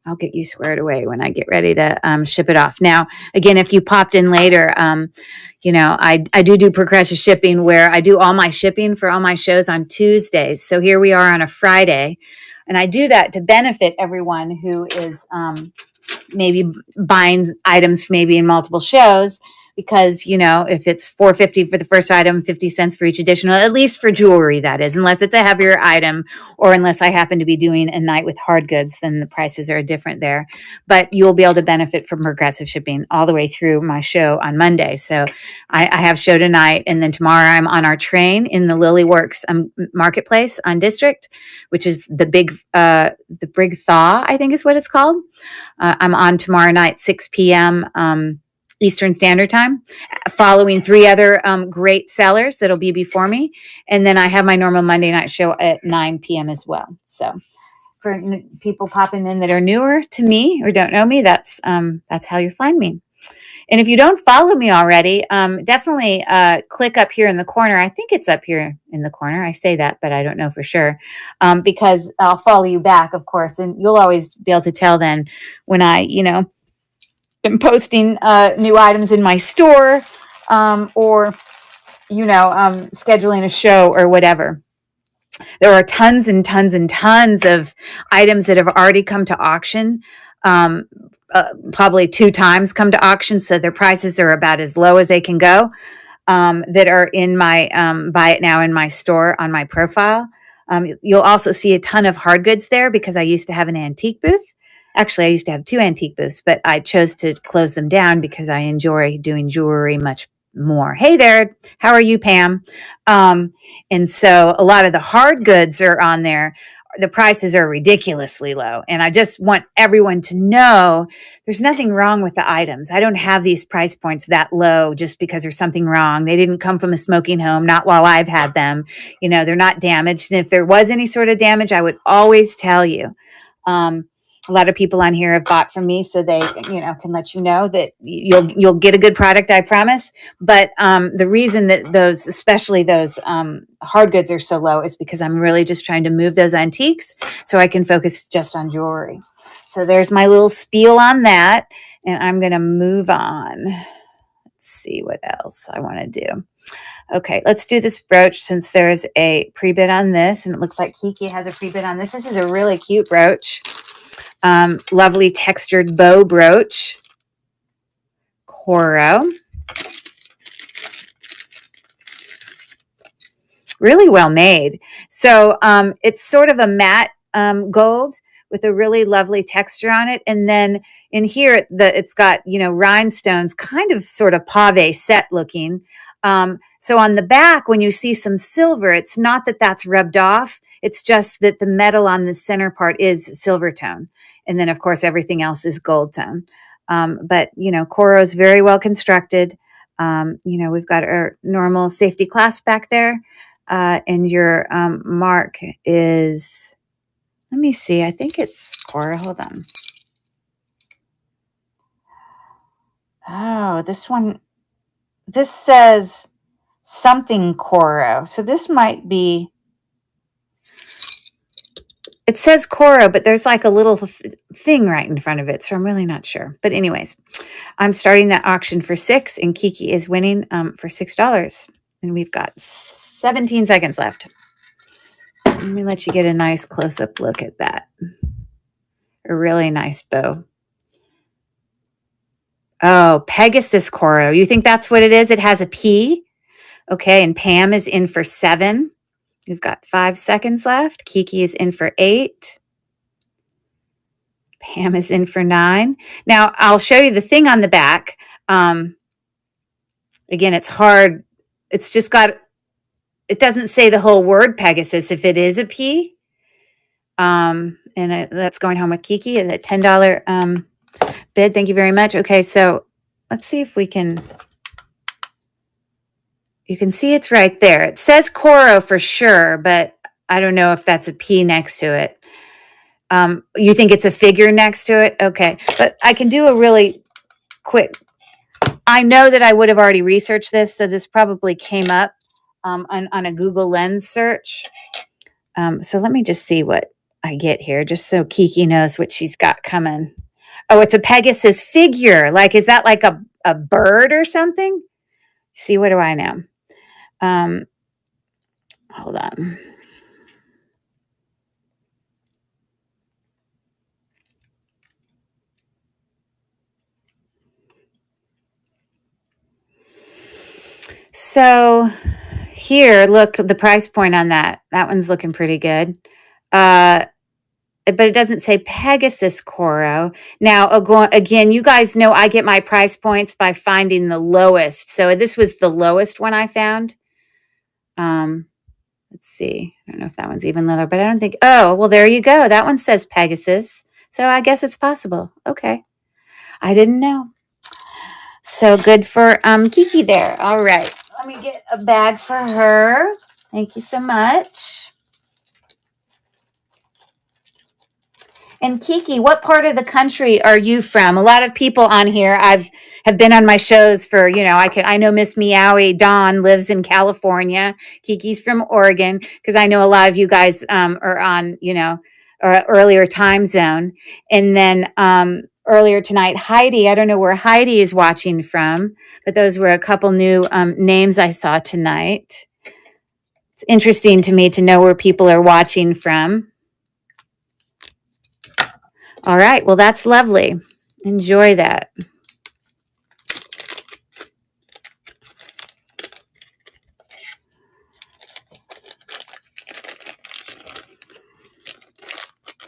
I'll get you squared away when I get ready to ship it off. Now, again, if you popped in later, I do progressive shipping, where I do all my shipping for all my shows on Tuesdays. So here we are on a Friday, and I do that to benefit everyone who is maybe buying items maybe in multiple shows. Because, if it's $4.50 for the first item, 50 cents for each additional, at least for jewelry, that is, unless it's a heavier item, or unless I happen to be doing a night with hard goods, then the prices are different there. But you'll be able to benefit from progressive shipping all the way through my show on Monday. So I have show tonight, and then tomorrow I'm on our train in the Lilyworks marketplace on District, which is the big thaw, I think is what it's called. I'm on tomorrow night, 6 p.m. Eastern Standard Time, following 3 other great sellers that'll be before me. And then I have my normal Monday night show at 9 p.m. as well. So for people popping in that are newer to me or don't know me, that's how you find me. And if you don't follow me already, definitely click up here in the corner. I think it's up here in the corner. I say that, but I don't know for sure, because I'll follow you back, of course. And you'll always be able to tell then when I, am posting new items in my store, or scheduling a show or whatever. There are tons and tons and tons of items that have already come to auction. Probably 2 times come to auction, so their prices are about as low as they can go. That are in my buy it now in my store on my profile. You'll also see a ton of hard goods there because I used to have an antique booth. Actually, I used to have 2 antique booths, but I chose to close them down because I enjoy doing jewelry much more. Hey there, how are you, Pam? And so a lot of the hard goods are on there. The prices are ridiculously low. And I just want everyone to know there's nothing wrong with the items. I don't have these price points that low just because there's something wrong. They didn't come from a smoking home, not while I've had them. They're not damaged. And if there was any sort of damage, I would always tell you. A lot of people on here have bought from me, so they, can let you know that you'll get a good product, I promise. But the reason that especially those hard goods are so low is because I'm really just trying to move those antiques so I can focus just on jewelry. So there's my little spiel on that, and I'm going to move on. Let's see what else I want to do. Okay, let's do this brooch since there's a pre-bid on this, and it looks like Kiki has a pre-bid on this. This is a really cute brooch. Lovely textured bow brooch. Coro. Really well made. So it's sort of a matte gold with a really lovely texture on it. And then in here, it's got, rhinestones, kind of sort of pave set looking. So on the back, when you see some silver, it's not that that's rubbed off. It's just that the metal on the center part is silver tone. And then, of course, everything else is gold tone. But Coro is very well constructed. We've got our normal safety clasp back there. And your mark is, let me see, I think it's Coro. Hold on. Oh, this says something Coro. So this might be, it says Coro, but there's like a little thing right in front of it. So I'm really not sure. But anyways, I'm starting that auction for $6 and Kiki is winning for $6. And we've got 17 seconds left. Let me let you get a nice close-up look at that. A really nice bow. Oh, Pegasus Coro. You think that's what it is? It has a P. Okay, and Pam is in for 7. We've got 5 seconds left. Kiki is in for 8. Pam is in for 9. Now, I'll show you the thing on the back. Again, it's hard. It's just got, it doesn't say the whole word Pegasus if it is a P. And that's going home with Kiki at a $10 bid. Thank you very much. Okay, so let's see if we can, you can see it's right there. It says Coro for sure, but I don't know if that's a P next to it. You think it's a figure next to it? Okay, but I can do a really quick, I know that I would have already researched this, so this probably came up on a Google Lens search. So let me just see what I get here, just so Kiki knows what she's got coming. Oh, it's a Pegasus figure. Like, is that like a bird or something? See, what do I know? Hold on. So here, look, the price point on that. That one's looking pretty good. But it doesn't say Pegasus Coro. Now, again, you guys know I get my price points by finding the lowest. So this was the lowest one I found. Let's see. I don't know if that one's even lower, but I don't think, oh, well, there you go. That one says Pegasus. So I guess it's possible. Okay. I didn't know. So good for Kiki there. All right. Let me get a bag for her. Thank you so much. And Kiki, what part of the country are you from? A lot of people on here have been on my shows for, I know Miss Meowie Dawn lives in California. Kiki's from Oregon, because I know a lot of you guys are on, or earlier time zone. And then earlier tonight. Heidi, I don't know where Heidi is watching from, but those were a couple new names I saw tonight. It's interesting to me to know where people are watching from. All right, well, that's lovely. Enjoy that.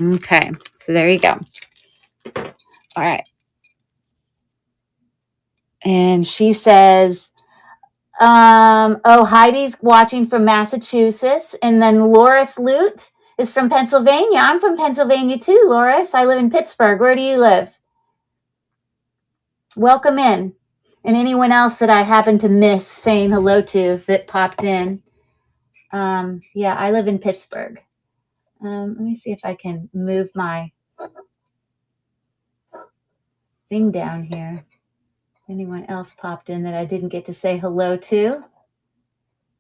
Okay, so there you go. All right. And she says, oh, Heidi's watching from Massachusetts. And then Loris Lute is from Pennsylvania. I'm from Pennsylvania too, Loris. I live in Pittsburgh. Where do you live? Welcome in. And anyone else that I happen to miss saying hello to that popped in. Yeah, I live in Pittsburgh. Let me see if I can move my thing down here. Anyone else popped in that I didn't get to say hello to?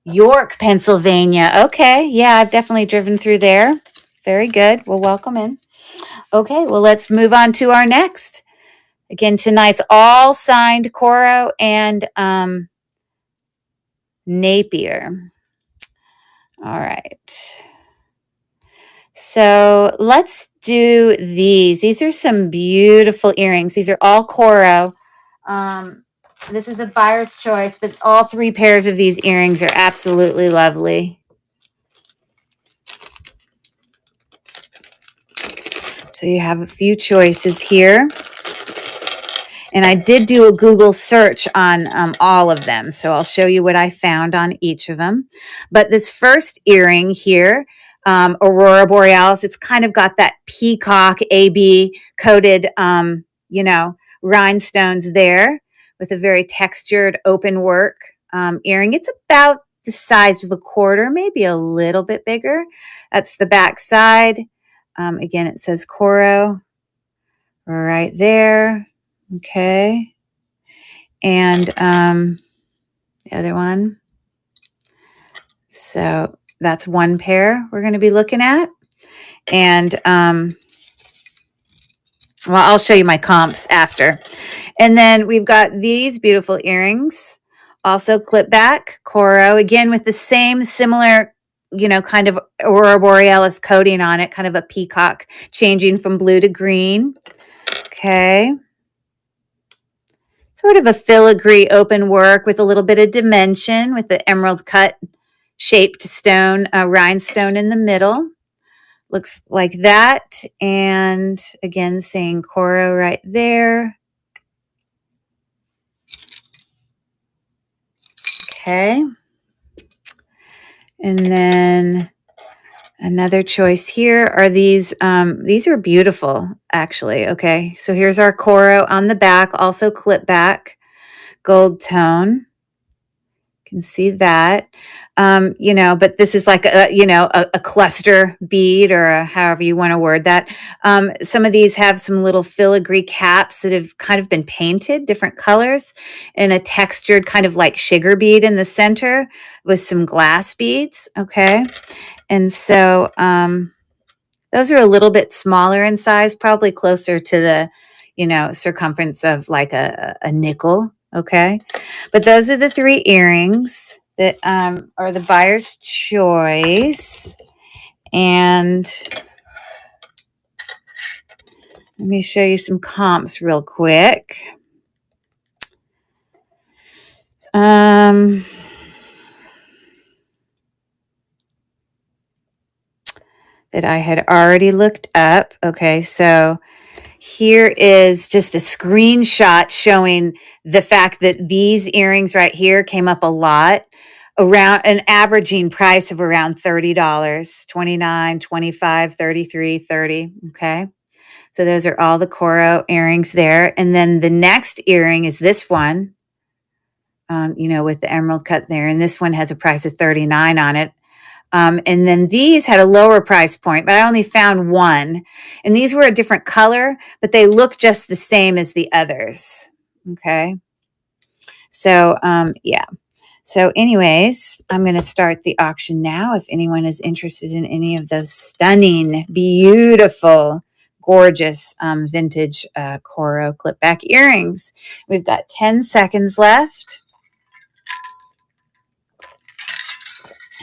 York, Pennsylvania. Okay, yeah, I've definitely driven through there. Very good. Well, welcome in. Okay, well, let's move on to our next. Again, tonight's all signed Coro and Napier. All right. So let's do these. These are some beautiful earrings. These are all Coro. This is a buyer's choice, but all three pairs of these earrings are absolutely lovely. So you have a few choices here. And I did do a Google search on all of them. So I'll show you what I found on each of them. But this first earring here, Aurora Borealis, it's kind of got that peacock AB coated, rhinestones there with a very textured open work earring. It's about the size of a quarter, maybe a little bit bigger. That's the back side. Again, it says Coro right there. Okay. And the other one. So that's one pair we're going to be looking at. And well, I'll show you my comps after. And then we've got these beautiful earrings, also clip back, Coro, again with the same similar, kind of Aurora Borealis coating on it, kind of a peacock changing from blue to green. Okay. Sort of a filigree open work with a little bit of dimension with the emerald cut shaped stone, rhinestone in the middle. Looks like that. And again, saying Coro right there. Okay. And then another choice here are these. These are beautiful, actually. Okay. So here's our Coro on the back, also clip back, gold tone. You can see that. But this is like a cluster bead or however you want to word that. Some of these have some little filigree caps that have kind of been painted different colors and a textured kind of like sugar bead in the center with some glass beads. Okay. And so those are a little bit smaller in size, probably closer to the, circumference of like a nickel. Okay. But those are the three earrings that are the buyer's choice. And let me show you some comps real quick. That I had already looked up. Okay, so here is just a screenshot showing the fact that these earrings right here came up a lot, around an averaging price of around $30, $29, $25, $33, $30. Okay. So those are all the Coro earrings there. And then the next earring is this one, with the emerald cut there. And this one has a price of $39 on it. And then these had a lower price point, but I only found one. And these were a different color, but they look just the same as the others. Okay. So, yeah. So anyways, I'm going to start the auction now. If anyone is interested in any of those stunning, beautiful gorgeous vintage Coro clip back earrings. We've got 10 seconds left.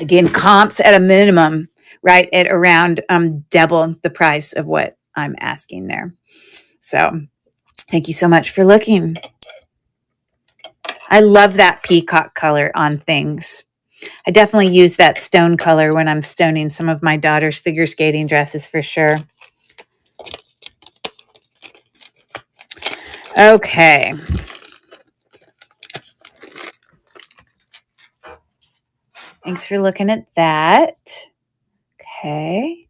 Again, comps at a minimum, right at around double the price of what I'm asking there. So thank you so much for looking. I love that peacock color on things. I definitely use that stone color when I'm stoning some of my daughter's figure skating dresses for sure. Okay. Thanks for looking at that. Okay.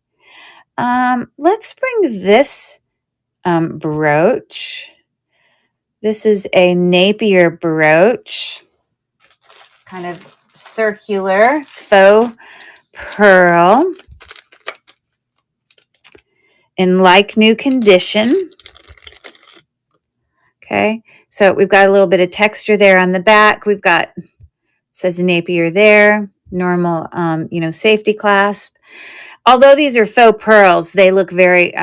Let's bring this brooch. This is a Napier brooch, kind of circular faux pearl in like new condition. Okay, so we've got a little bit of texture there on the back. We've got, it says Napier there, normal, safety clasp. Although these are faux pearls, they look very,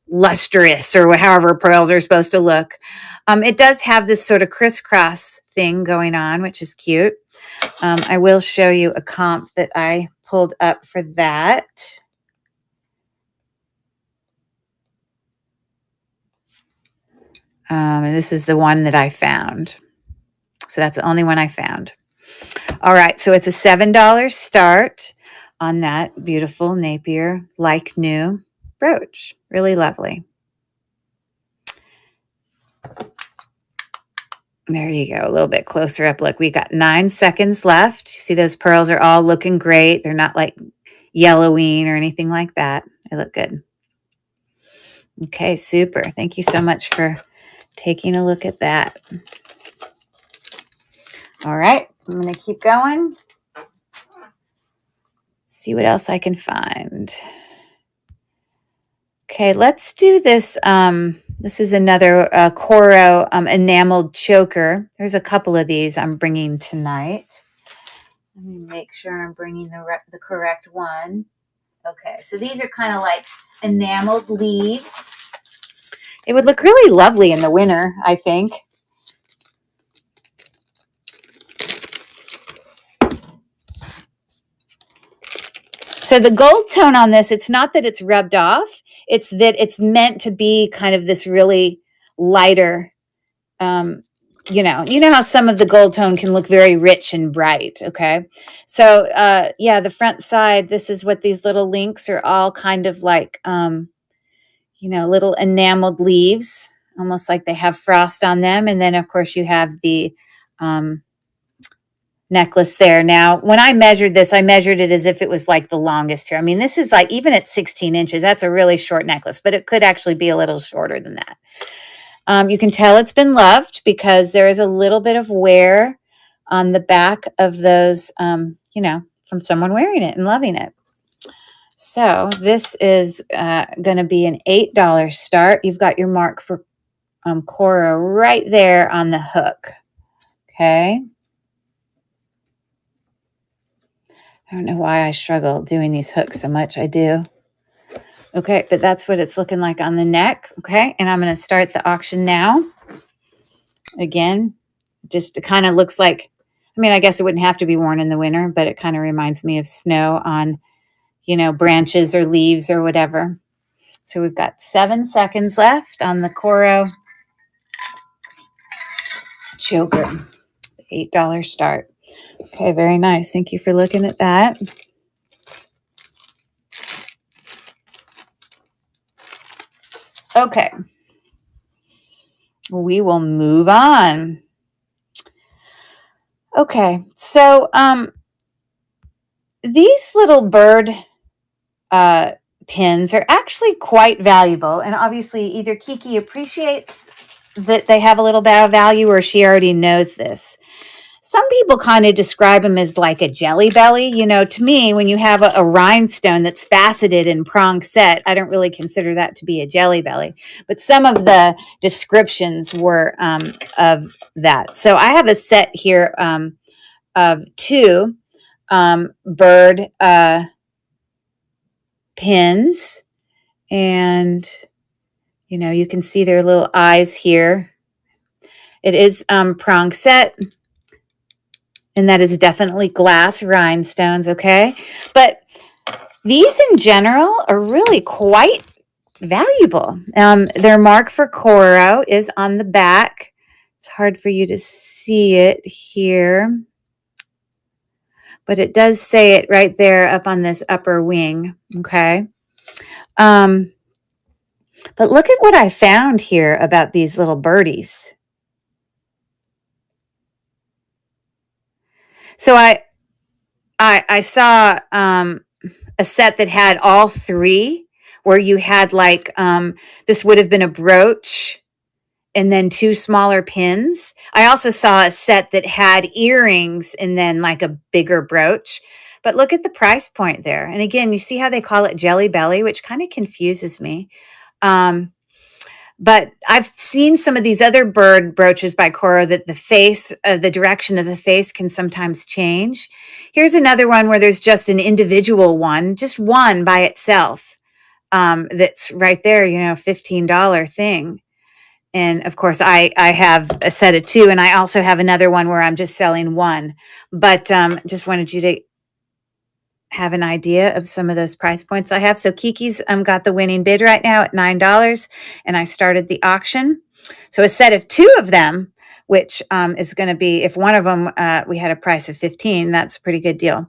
lustrous, or however pearls are supposed to look. It does have this sort of crisscross thing going on, which is cute. I will show you a comp that I pulled up for that. And this is the one that I found. So that's the only one I found. All right, so it's a $7 start on that beautiful Napier like new brooch. Really lovely. There you go, a little bit closer up. Look, we got 9 seconds left. You see those pearls are all looking great. They're not like yellowing or anything like that. They look good. Okay, super. Thank you so much for taking a look at that. All right, I'm going to keep going. See what else I can find. Okay, let's do this. This is another Coro enameled choker. There's a couple of these I'm bringing tonight. Let me make sure I'm bringing the correct one. Okay, so these are kind of like enameled leaves. It would look really lovely in the winter, I think. So the gold tone on this, it's not that it's rubbed off. It's that it's meant to be kind of this really lighter, you know how some of the gold tone can look very rich and bright. Okay. So, yeah, the front side, this is what these little links are all kind of like, little enameled leaves, almost like they have frost on them. And then of course you have the, necklace there. Now, when I measured this, I measured it as if it was like the longest here. I mean, this is like, even at 16 inches, that's a really short necklace, but it could actually be a little shorter than that. You can tell it's been loved because there is a little bit of wear on the back of those, from someone wearing it and loving it. So this is going to be an $8 start. You've got your mark for Coro right there on the hook. Okay. I don't know why I struggle doing these hooks so much. I do. Okay, but that's what it's looking like on the neck. Okay, and I'm going to start the auction now. Again, just it kind of looks like, I guess it wouldn't have to be worn in the winter, but it kind of reminds me of snow on, branches or leaves or whatever. So we've got 7 seconds left on the Coro choker. $8 start. Okay, very nice. Thank you for looking at that. Okay. We will move on. Okay, so these little bird pins are actually quite valuable, and obviously either Kiki appreciates that they have a little bit of value or she already knows this. Some people kind of describe them as like a jelly belly. To me, when you have a rhinestone that's faceted and prong set, I don't really consider that to be a jelly belly. But some of the descriptions were of that. So I have a set here of 2 bird pins. And, you know, you can see their little eyes here. It is prong set, and that is definitely glass rhinestones, okay? But these in general are really quite valuable. Their mark for Coro is on the back. It's hard for you to see it here, but it does say it right there up on this upper wing, okay? But look at what I found here about these little birdies. So I saw a set that had all three, where you had like this would have been a brooch and then two smaller pins. I also saw a set that had earrings and then like a bigger brooch. But look at the price point there. And again, you see how they call it Jelly Belly, which kind of confuses me. But I've seen some of these other bird brooches by Coro that the face, the direction of the face can sometimes change. Here's another one where there's just an individual one, just one by itself. That's right there, you know, $15 thing. And of course, I have a set of two, and I also have another one where I'm just selling one. But just wanted you to have an idea of some of those price points I have. So Kiki's got the winning bid right now at $9, and I started the auction. So a set of two of them, which is going to be, if one of them we had a price of 15, that's a pretty good deal.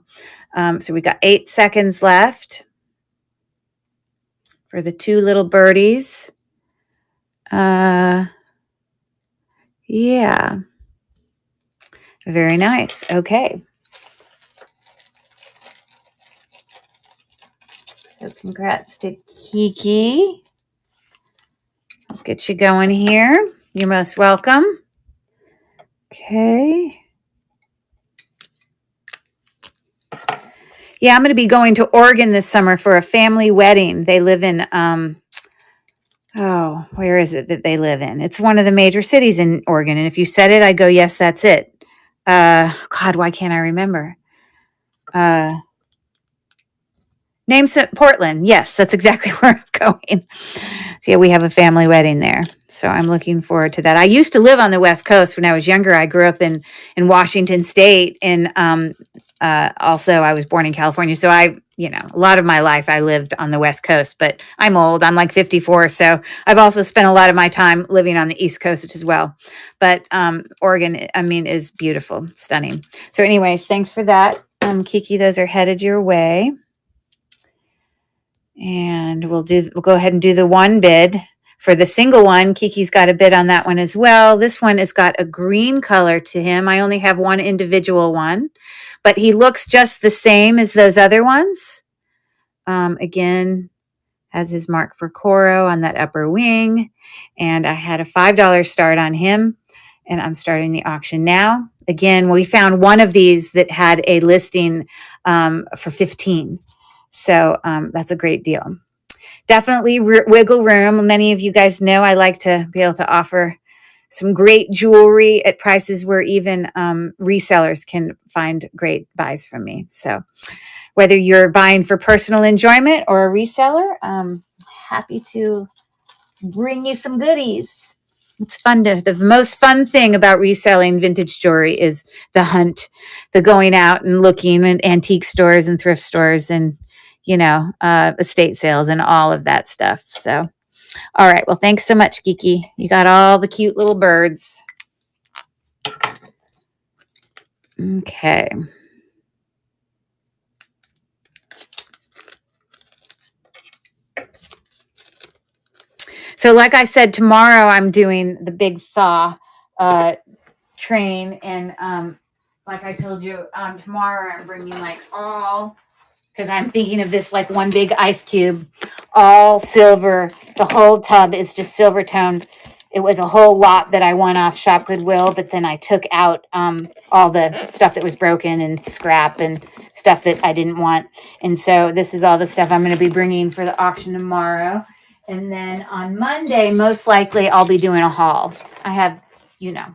So we got 8 seconds left for the two little birdies. Yeah, very nice. Okay. So congrats to Kiki. I'll get you going here. You're most welcome. Okay. Yeah, I'm going to be going to Oregon this summer for a family wedding. They live in, where is it that they live in? It's one of the major cities in Oregon. And if you said it, I'd go, yes, that's it. God, why can't I remember? Portland. Yes, that's exactly where I'm going. So yeah, we have a family wedding there. So I'm looking forward to that. I used to live on the West Coast when I was younger. I grew up in Washington State, and also I was born in California. So a lot of my life I lived on the West Coast, but I'm old. I'm like 54. So I've also spent a lot of my time living on the East Coast as well. But Oregon, is beautiful, stunning. So anyways, thanks for that. Kiki, those are headed your way. And we'll go ahead and do the one bid. For the single one, Kiki's got a bid on that one as well. This one has got a green color to him. I only have one individual one, but he looks just the same as those other ones. Again, has his mark for Coro on that upper wing. And I had a $5 start on him, and I'm starting the auction now. Again, we found one of these that had a listing for 15. So that's a great deal. Definitely wiggle room. Many of you guys know I like to be able to offer some great jewelry at prices where even resellers can find great buys from me. So whether you're buying for personal enjoyment or a reseller, I'm happy to bring you some goodies. It's fun the most fun thing about reselling vintage jewelry is the hunt, the going out and looking at antique stores and thrift stores and estate sales and all of that stuff. So, all right. Well, thanks so much, Kiki. You got all the cute little birds. Okay. So like I said, tomorrow I'm doing the big thaw train. And like I told you, tomorrow I'm bringing because I'm thinking of this like one big ice cube, all silver. The whole tub is just silver toned. It was a whole lot that I won off Shop Goodwill, but then I took out all the stuff that was broken and scrap and stuff that I didn't want. And so this is all the stuff I'm going to be bringing for the auction tomorrow. And then on Monday, most likely I'll be doing a haul. I have,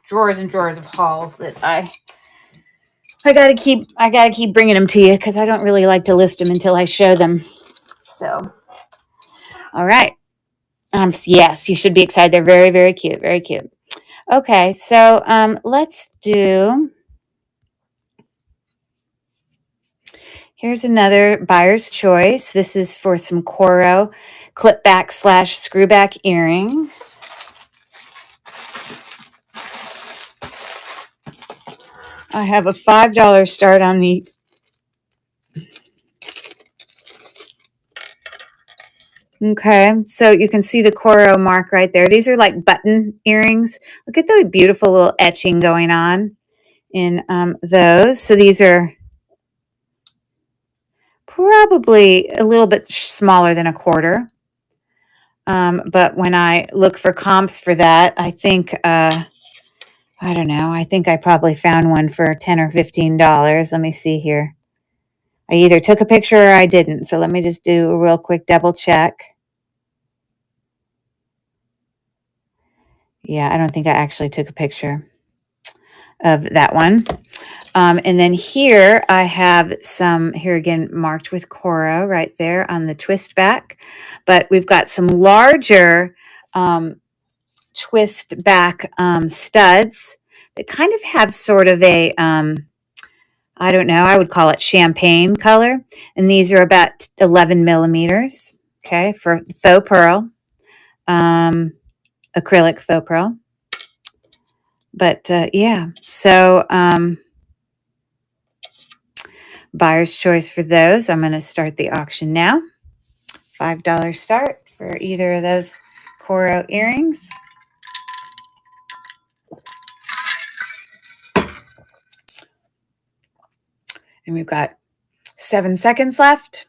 drawers and drawers of hauls that I gotta keep bringing them to you because I don't really like to list them until I show them. So, All right. Yes, you should be excited. They're very, very cute. Very cute. Okay, so let's do. Here's another buyer's choice. This is for some Coro clip back / screw back earrings. I have a $5 start on these. Okay, so you can see the Coro mark right there. These are like button earrings. Look at the beautiful little etching going on in those. So these are probably a little bit smaller than a quarter. But when I look for comps for that, I think, I don't know, I think I probably found one for $10 or $15. Let me see here. I either took a picture or I didn't. So let me just do a real quick double check. Yeah, I don't think I actually took a picture of that one. And then here I have some, here again, marked with Coro right there on the twist back. But we've got some larger twist back studs that kind of have sort of a, I don't know, I would call it champagne color. And these are about 11 millimeters, okay, for faux pearl, acrylic faux pearl. But yeah, so buyer's choice for those. I'm going to start the auction now. $5 start for either of those Coro earrings. And we've got 7 seconds left.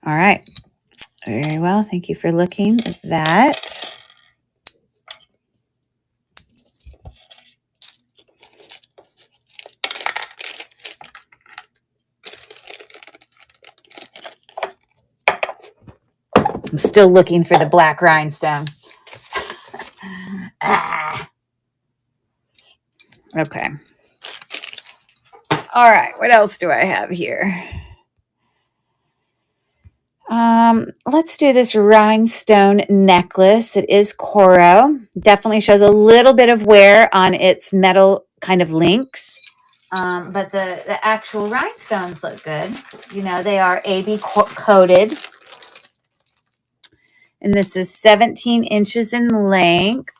All right. Very well. Thank you for looking at that. I'm still looking for the black rhinestone. Okay. All right. What else do I have here? Let's do this rhinestone necklace. It is Coro. Definitely shows a little bit of wear on its metal kind of links. But the actual rhinestones look good. You know, they are AB coated. And this is 17 inches in length.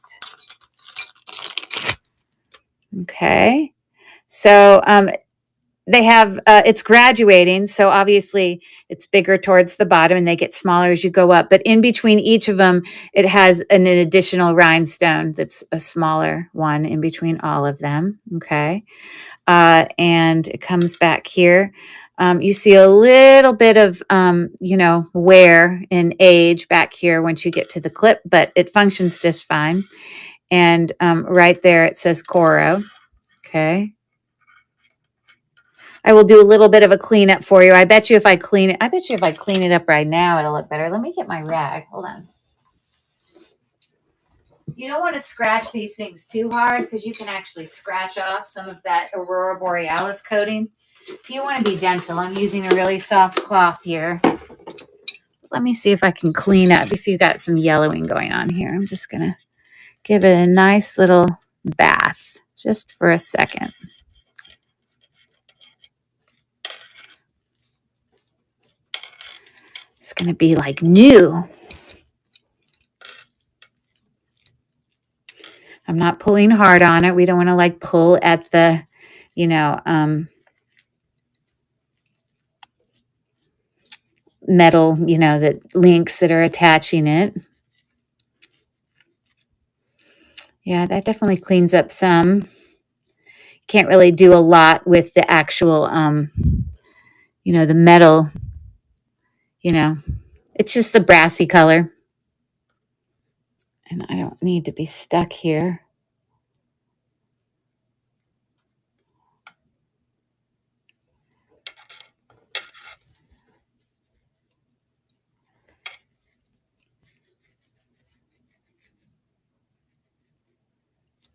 Okay. So they have, it's graduating. So obviously it's bigger towards the bottom and they get smaller as you go up. But in between each of them, it has an additional rhinestone that's a smaller one in between all of them. Okay. And it comes back here. You see a little bit of, you know, wear and age back here once you get to the clip, but it functions just fine. And right there, it says Coro. Okay. I will do a little bit of a cleanup for you. I bet you if I clean it up right now, it'll look better. Let me get my rag. Hold on. You don't want to scratch these things too hard because you can actually scratch off some of that Aurora Borealis coating. If you want to be gentle, I'm using a really soft cloth here. Let me see if I can clean up. You see you've got some yellowing going on here. I'm just going to give it a nice little bath just for a second. It's going to be like new. I'm not pulling hard on it. We don't want to like pull at the, you know, metal, you know, the links that are attaching it. Yeah, that definitely cleans up some. Can't really do a lot with the actual, you know, the metal, you know, it's just the brassy color. And I don't need to be stuck here.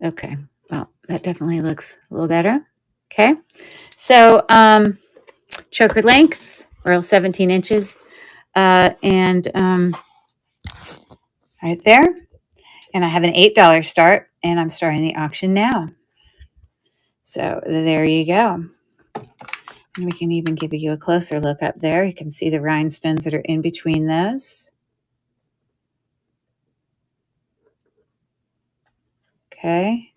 Okay, well, that definitely looks a little better. Okay, so choker length, or 17 inches. And right there. And I have an $8 start, and I'm starting the auction now. So there you go. And we can even give you a closer look up there. You can see the rhinestones that are in between those. Okay.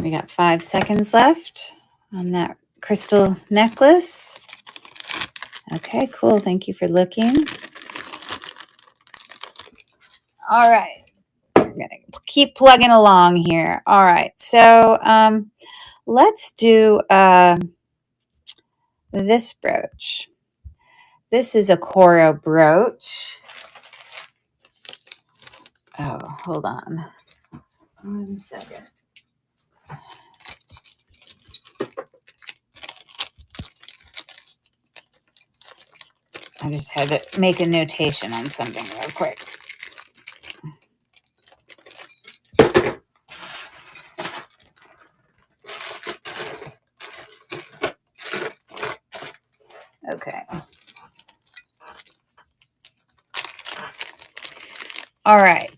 We got 5 seconds left on that crystal necklace. Okay, cool. Thank you for looking. All right. We're going to keep plugging along here. All right. So let's do this brooch. This is a Coro brooch. Oh, hold on. 1 second. I just had to make a notation on something real quick. Okay. All right.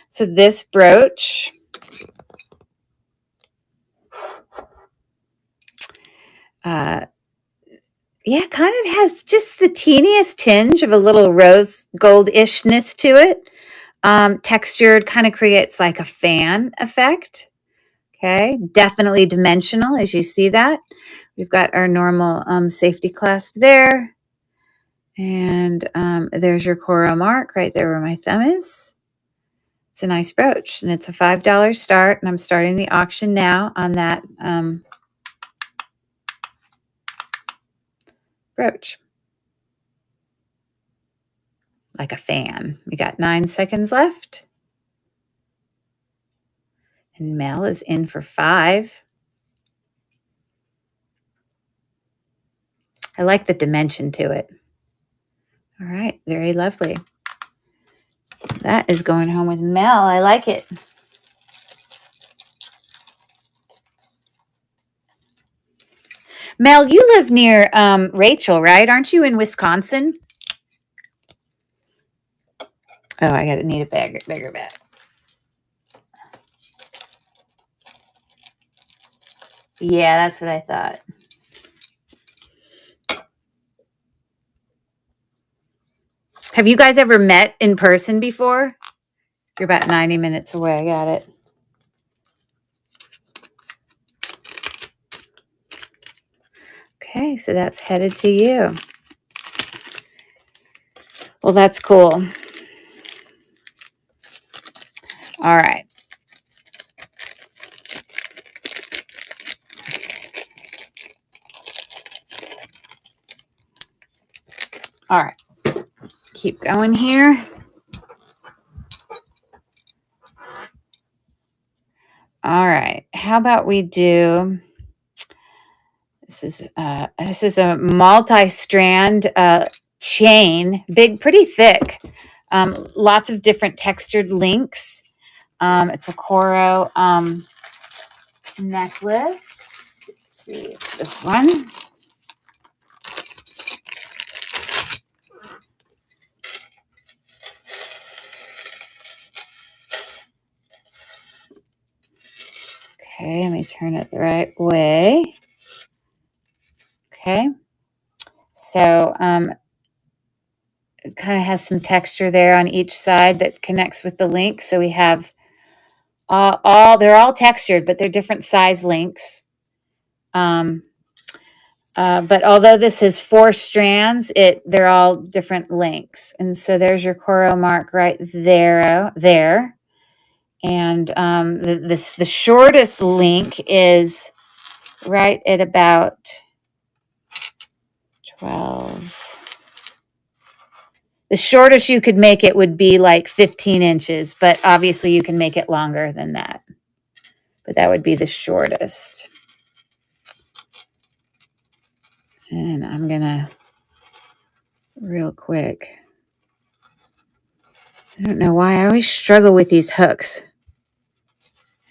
So this brooch yeah, kind of has just the teeniest tinge of a little rose gold-ishness to it. Textured, kind of creates like a fan effect. Okay, definitely dimensional as you see that. We've got our normal safety clasp there. And there's your Coro mark right there where my thumb is. It's a nice brooch, and it's a $5 start, and I'm starting the auction now on that brooch. Like a fan. We got 9 seconds left. And Mel is in for 5. I like the dimension to it. All right, very lovely. That is going home with Mel. I like it. Mel, you live near Rachel, right? Aren't you in Wisconsin? Oh, I gotta need a bigger bag. Yeah, that's what I thought. Have you guys ever met in person before? You're about 90 minutes away. I got it. Okay, so that's headed to you. Well, that's cool. All right. All right. Keep going here. All right. How about we do... This is a multi-strand chain, big, pretty thick. Lots of different textured links. It's a Coro necklace. Let's see, it's this one. Okay, let me turn it the right way. Okay, so it kind of has some texture there on each side that connects with the link. So we have they're all textured, but they're different size links. But although this is 4 strands, they're all different lengths. And so there's your Coro mark right there. And the shortest link is right at about 12. The shortest you could make it would be like 15 inches, but obviously you can make it longer than that. But that would be the shortest. And I'm going to, real quick, I don't know why I always struggle with these hooks.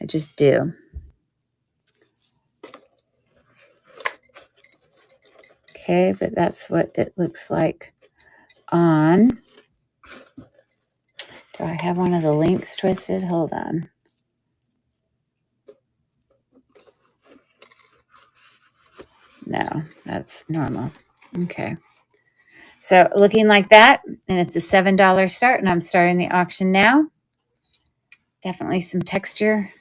I just do. Okay, but that's what it looks like on. Do I have one of the links twisted? Hold on. No, that's normal. Okay. So looking like that, and it's a $7 start, and I'm starting the auction now. Definitely some texture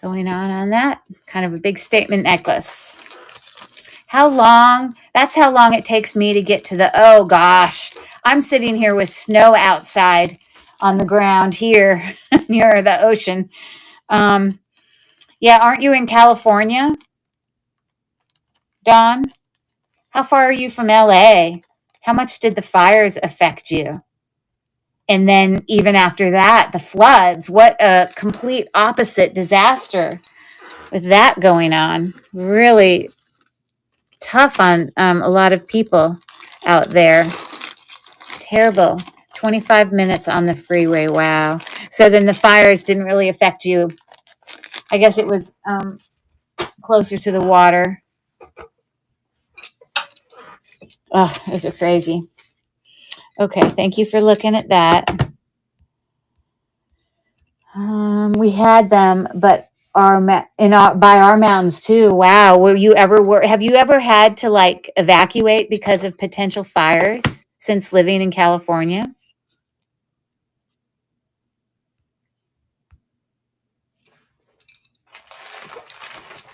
going on that. Kind of a big statement necklace. How long? That's how long it takes me to get to the, oh gosh, I'm sitting here with snow outside on the ground here near the ocean. Yeah, aren't you in California, Dawn? How far are you from LA? How much did the fires affect you? And then even after that, the floods. What a complete opposite disaster with that going on. Really tough on a lot of people out there. Terrible. 25 minutes on the freeway. Wow. So then the fires didn't really affect you. I guess it was closer to the water. Oh, those are crazy. Okay, thank you for looking at that. We had them, but by our mountains too. Wow, have you ever had to like evacuate because of potential fires since living in California?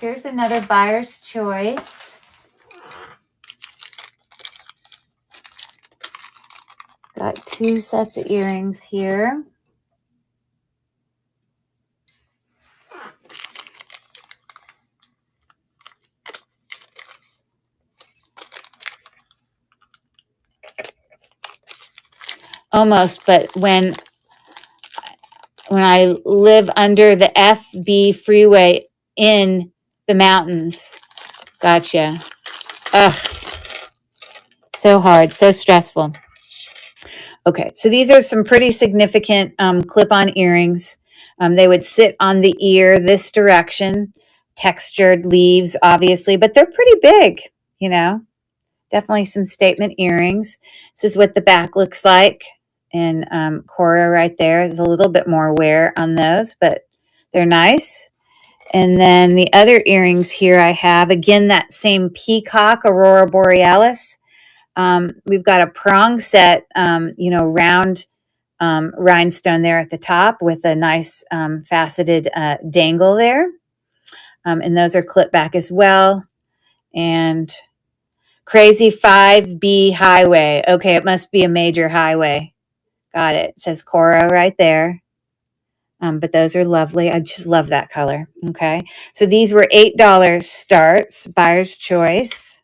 Here's another buyer's choice. Got 2 sets of earrings here. Almost, but when I live under the FB freeway in the mountains, gotcha. Ugh, so hard, so stressful. Okay, so these are some pretty significant clip-on earrings. They would sit on the ear this direction, textured leaves, obviously, but they're pretty big, you know. Definitely some statement earrings. This is what the back looks like. And Coro right there. There's a little bit more wear on those, but they're nice. And then the other earrings here I have, again, that same peacock, Aurora Borealis. We've got a prong set, round rhinestone there at the top with a nice faceted dangle there. And those are clipped back as well. And Crazy 5B Highway. Okay, it must be a major highway. Got it. It says Coro right there. But those are lovely. I just love that color. Okay. So these were $8 starts, buyer's choice.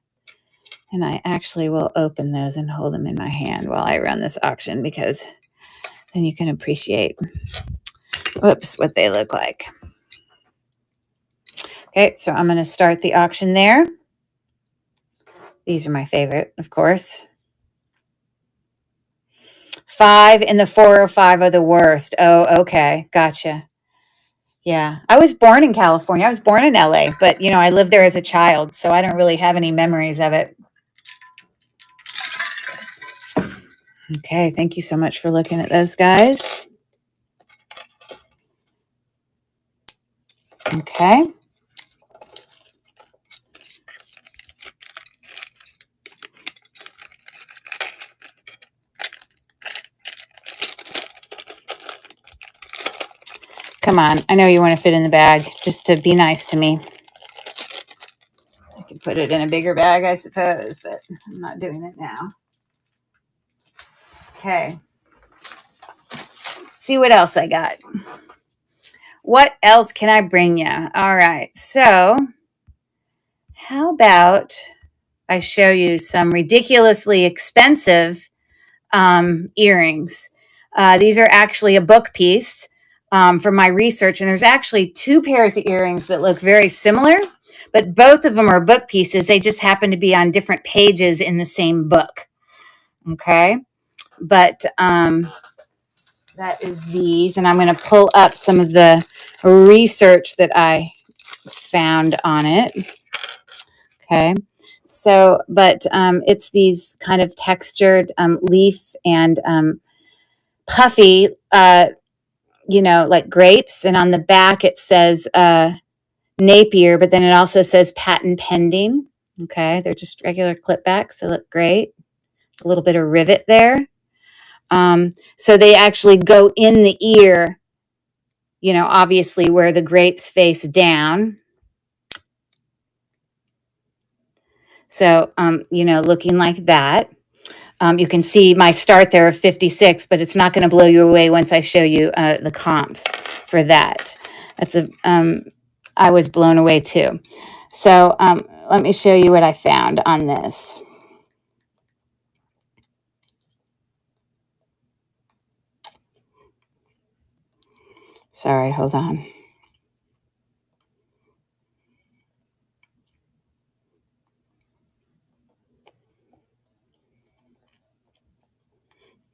And I actually will open those and hold them in my hand while I run this auction because then you can appreciate, what they look like. Okay. So I'm going to start the auction there. These are my favorite, of course. 5 and the 405 are the worst. Oh, okay. Gotcha. Yeah. I was born in California. I was born in LA, but I lived there as a child, so I don't really have any memories of it. Okay. Thank you so much for looking at those, guys. Okay. Come on. I know you want to fit in the bag just to be nice to me. I could put it in a bigger bag, I suppose, but I'm not doing it now. Okay. See what else I got. What else can I bring you? All right. So how about I show you some ridiculously expensive earrings. These are actually a book piece from my research, and there's actually 2 pairs of earrings that look very similar, but both of them are book pieces. They just happen to be on different pages in the same book. Okay, but that is these. And I'm going to pull up some of the research that I found on it. Okay. So, but it's these kind of textured leaf and puffy, like grapes. And on the back, it says Napier, but then it also says patent pending. Okay. They're just regular clipbacks. They look great. A little bit of rivet there. So they actually go in the ear, obviously where the grapes face down. So, looking like that. You can see my start there of 56, but it's not going to blow you away once I show you the comps for that. I was blown away too. So let me show you what I found on this. Sorry, hold on.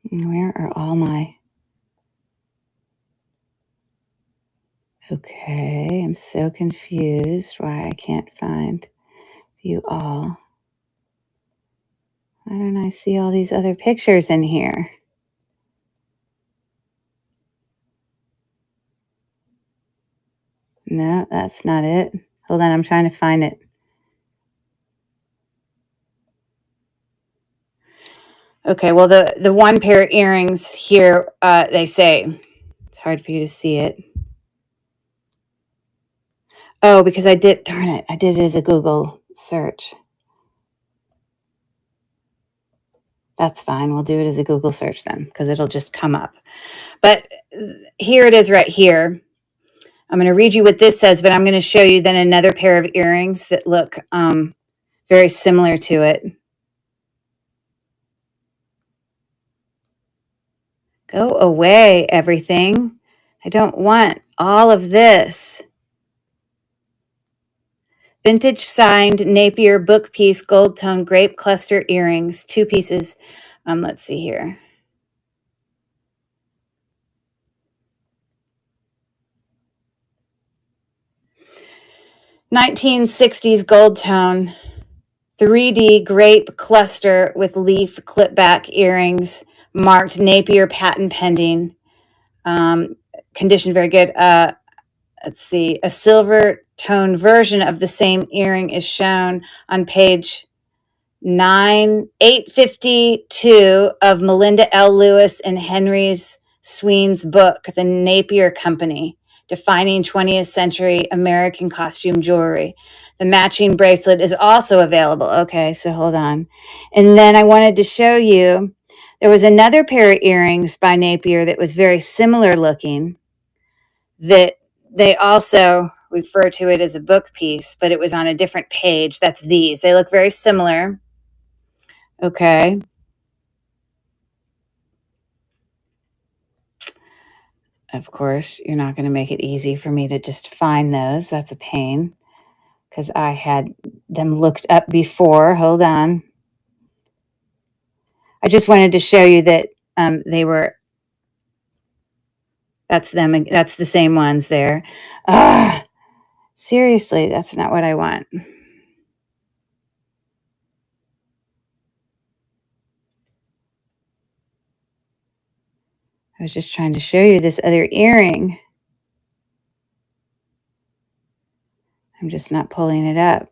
Where are all my... Okay, I'm so confused why I can't find you all. Why don't I see all these other pictures in here? No, that's not it. Hold on, I'm trying to find it. Okay, well, the one pair of earrings here, they say, it's hard for you to see it. Oh, because darn it, I did it as a Google search. That's fine. We'll do it as a Google search then, because it'll just come up. But here it is right here. I'm going to read you what this says, but I'm going to show you then another pair of earrings that look very similar to it. Go away, everything. I don't want all of this. Vintage signed Napier book piece gold tone grape cluster earrings, 2 pieces. Let's see here. (1960s) gold tone 3D grape cluster with leaf clip back earrings, marked Napier patent pending. Condition very good. Let's see. A silver tone version of the same earring is shown on page 852 of Melinda L. Lewis and Henry's Sween's book, The Napier Company, Defining 20th Century American Costume Jewelry. The matching bracelet is also available. Okay, so hold on. And then I wanted to show you, there was another pair of earrings by Napier that was very similar looking, that they also refer to it as a book piece, but it was on a different page. That's these. They look very similar. Okay. Of course, you're not going to make it easy for me to just find those. That's a pain, because I had them looked up before. Hold on. I just wanted to show you that that's them. That's the same ones there. Seriously, that's not what I want. I was just trying to show you this other earring. I'm just not pulling it up.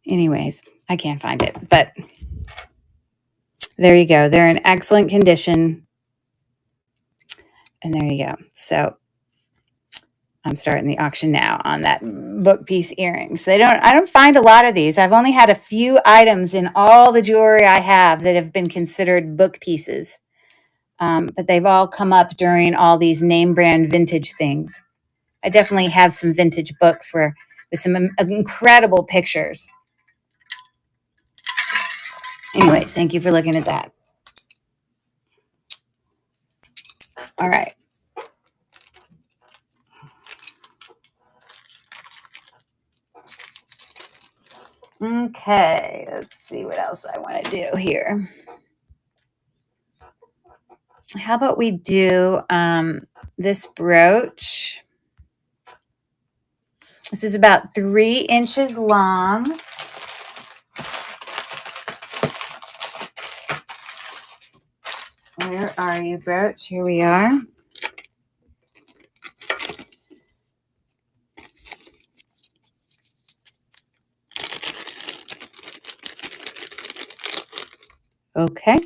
Anyways, I can't find it, but there you go. They're in excellent condition. And there you go. So I'm starting the auction now on that book piece earrings. I don't find a lot of these. I've only had a few items in all the jewelry I have that have been considered book pieces. But they've all come up during all these name brand vintage things. I definitely have some vintage books with some incredible pictures. Anyways, thank you for looking at that. All right. Okay, let's see what else I want to do here. How about we do this brooch? This is about 3 inches long. Where are you, brooch? Here we are. Okay.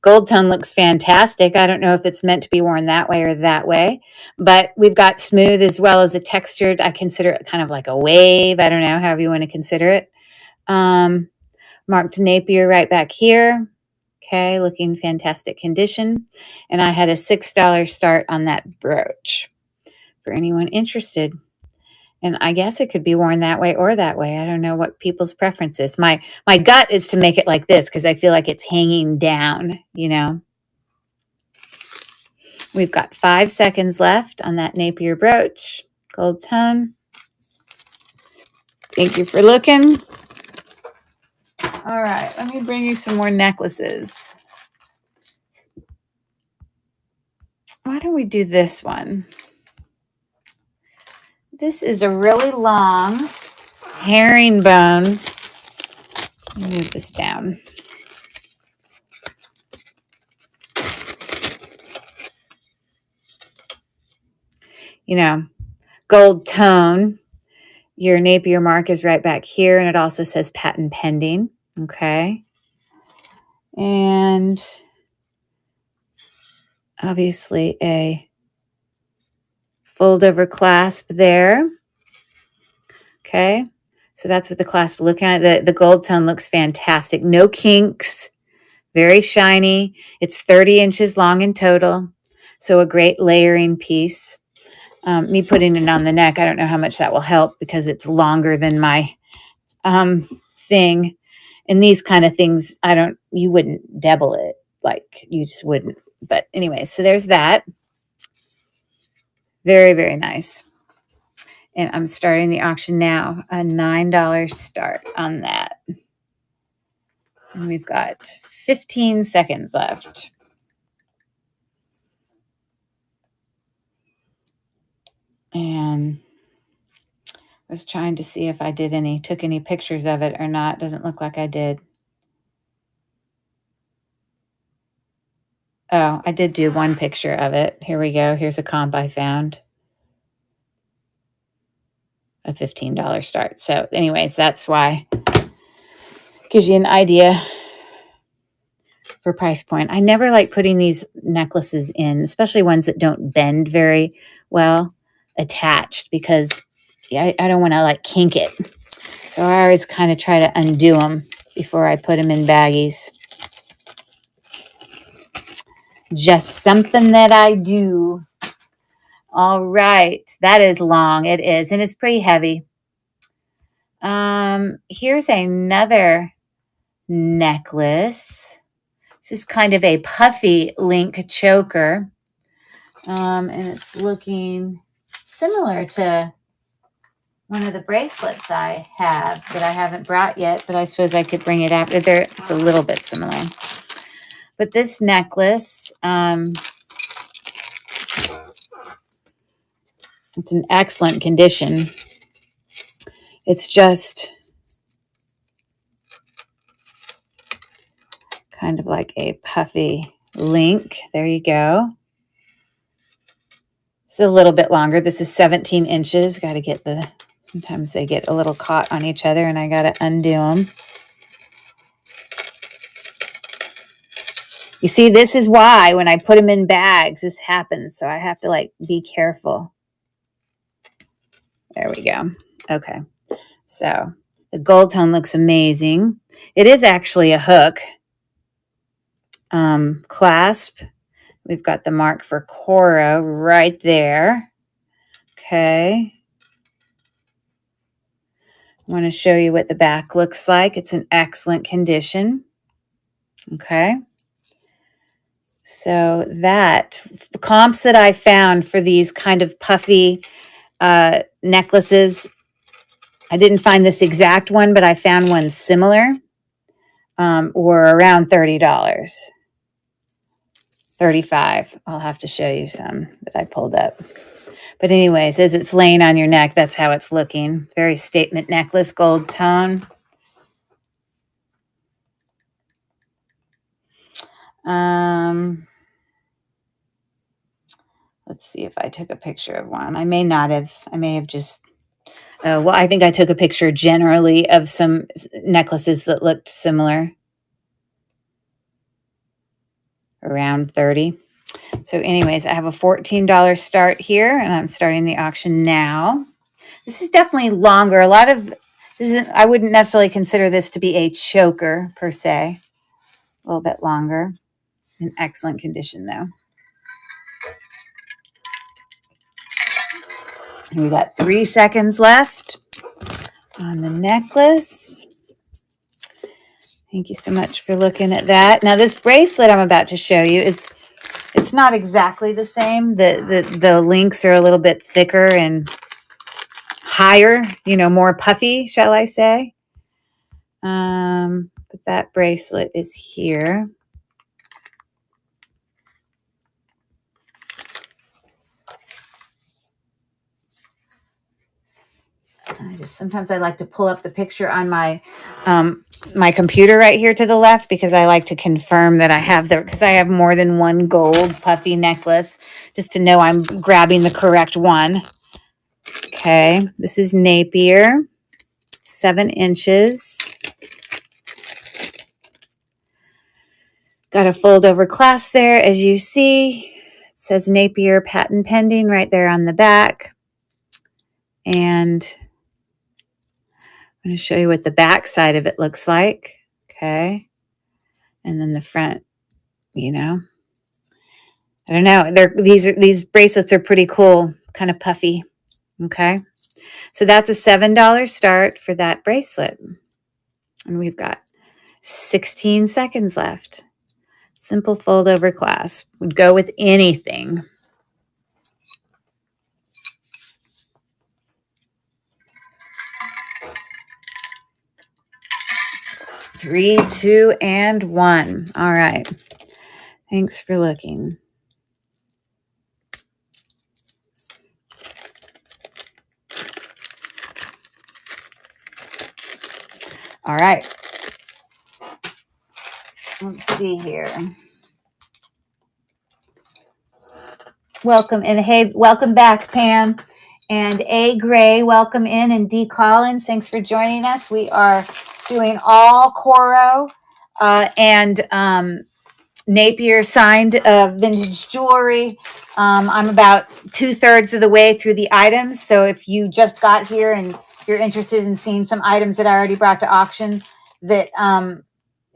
Gold tone looks fantastic. I don't know if it's meant to be worn that way or that way, but we've got smooth as well as a textured. I consider it kind of like a wave. I don't know, however you want to consider it. Marked Napier right back here. Okay, looking fantastic condition. And I had a $6 start on that brooch for anyone interested. And I guess it could be worn that way or that way. I don't know what people's preference is. My gut is to make it like this because I feel like it's hanging down, you know. We've got 5 seconds left on that Napier brooch, gold tone. Thank you for looking. All right, let me bring you some more necklaces. Why don't we do this one? This is a really long herringbone. Let me move this down. You know, gold tone. Your Napier mark is right back here, and it also says patent pending. Okay. And obviously a fold over clasp there. Okay. So that's what the clasp looking at. The gold tone looks fantastic. No kinks. Very shiny. It's 30 inches long in total. So a great layering piece. Me putting it on the neck, I don't know how much that will help because it's longer than my thing. And these kind of things, you wouldn't double it. Like, you just wouldn't. But anyway, so there's that. Very, very nice. And I'm starting the auction now. A $9 start on that. And we've got 15 seconds left. And I was trying to see if I took any pictures of it or not. Doesn't look like I did. Oh, I did do one picture of it. Here we go. Here's a comp I found. A $15 start. So anyways, that's why. Gives you an idea for price point. I never like putting these necklaces in, especially ones that don't bend very well, attached, because I don't want to like kink it. So I always kind of try to undo them before I put them in baggies. Just something that I do. All right. That is long. It is. And it's pretty heavy. Here's another necklace. This is kind of a puffy link choker. And it's looking similar to one of the bracelets I have that I haven't brought yet, but I suppose I could bring it after. It's a little bit similar. But this necklace, it's in excellent condition. It's just kind of like a puffy link. There you go. It's a little bit longer. This is 17 inches. Got to get sometimes they get a little caught on each other and I got to undo them. You see, this is why when I put them in bags, this happens. So I have to like be careful. There we go. Okay. So the gold tone looks amazing. It is actually a hook clasp. We've got the mark for Coro right there. Okay. I want to show you what the back looks like. It's in excellent condition. Okay. So the comps that I found for these kind of puffy necklaces, I didn't find this exact one, but I found one similar, were around $30. $35. I'll have to show you some that I pulled up. But anyways, as it's laying on your neck, that's how it's looking. Very statement necklace, gold tone. Let's see if I took a picture of one. I may not have. I may have just... well, I think I took a picture generally of some necklaces that looked similar. Around 30. So anyways, I have a $14 start here, and I'm starting the auction now. This is definitely longer. A lot of this isn't... I wouldn't necessarily consider this to be a choker per se. A little bit longer. In excellent condition though. And we got 3 seconds left on the necklace. Thank you so much for looking at that. Now this bracelet I'm about to show you it's not exactly the same. The links are a little bit thicker and higher, more puffy, shall I say. But that bracelet is here. Sometimes I like to pull up the picture on my my computer right here to the left, because I like to confirm that I have because I have more than one gold puffy necklace, just to know I'm grabbing the correct one. Okay, this is Napier, 7 inches. Got a fold over clasp there, as you see. It says Napier patent pending right there on the back. And I'm going to show you what the back side of it looks like. Okay. And then the front, I don't know. These bracelets are pretty cool, kind of puffy. Okay. So that's a $7 start for that bracelet. And we've got 16 seconds left. Simple fold over clasp. Would go with anything. 3, 2, and 1. All right. Thanks for looking. All right. Let's see here. Welcome. And hey, welcome back, Pam. And A. Gray, welcome in. And D. Collins, thanks for joining us. We are doing all Coro and Napier signed vintage jewelry. I'm about 2/3 of the way through the items. So if you just got here and you're interested in seeing some items that I already brought to auction that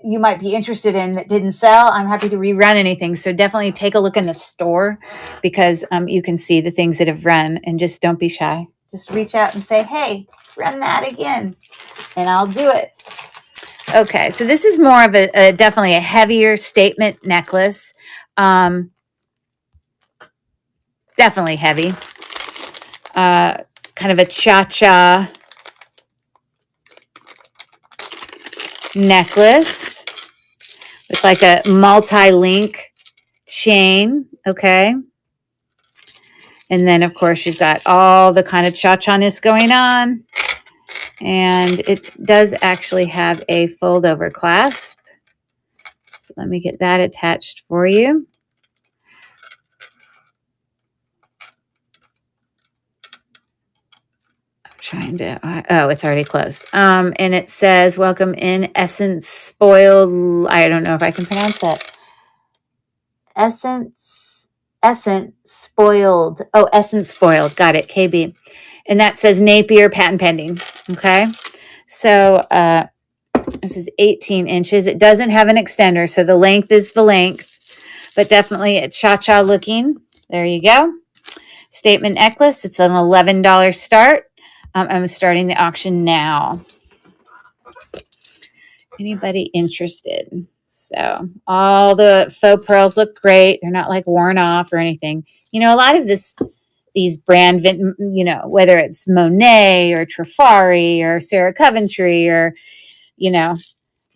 you might be interested in that didn't sell, I'm happy to rerun anything. So definitely take a look in the store, because you can see the things that have run, and just don't be shy. Just reach out and say, hey, run that again, and I'll do it. Okay, so this is more of a definitely a heavier statement necklace. Definitely heavy. Kind of a cha-cha necklace with like a multi-link chain, okay? And then, of course, you've got all the kind of cha-cha-ness going on. And it does actually have a fold-over clasp. So let me get that attached for you. I'm trying to... oh, it's already closed. And it says, welcome in, Essence Spoiled... I don't know if I can pronounce that. Essence Spoiled. Oh, Essence Spoiled. Got it. KB. And that says Napier patent pending. Okay. So this is 18 inches. It doesn't have an extender, so the length is the length, but definitely a cha-cha looking. There you go. Statement necklace. It's an $11 start. I'm starting the auction now. Anybody interested? So all the faux pearls look great. They're not like worn off or anything. A lot of these brand, whether it's Monet or Trifari or Sarah Coventry or,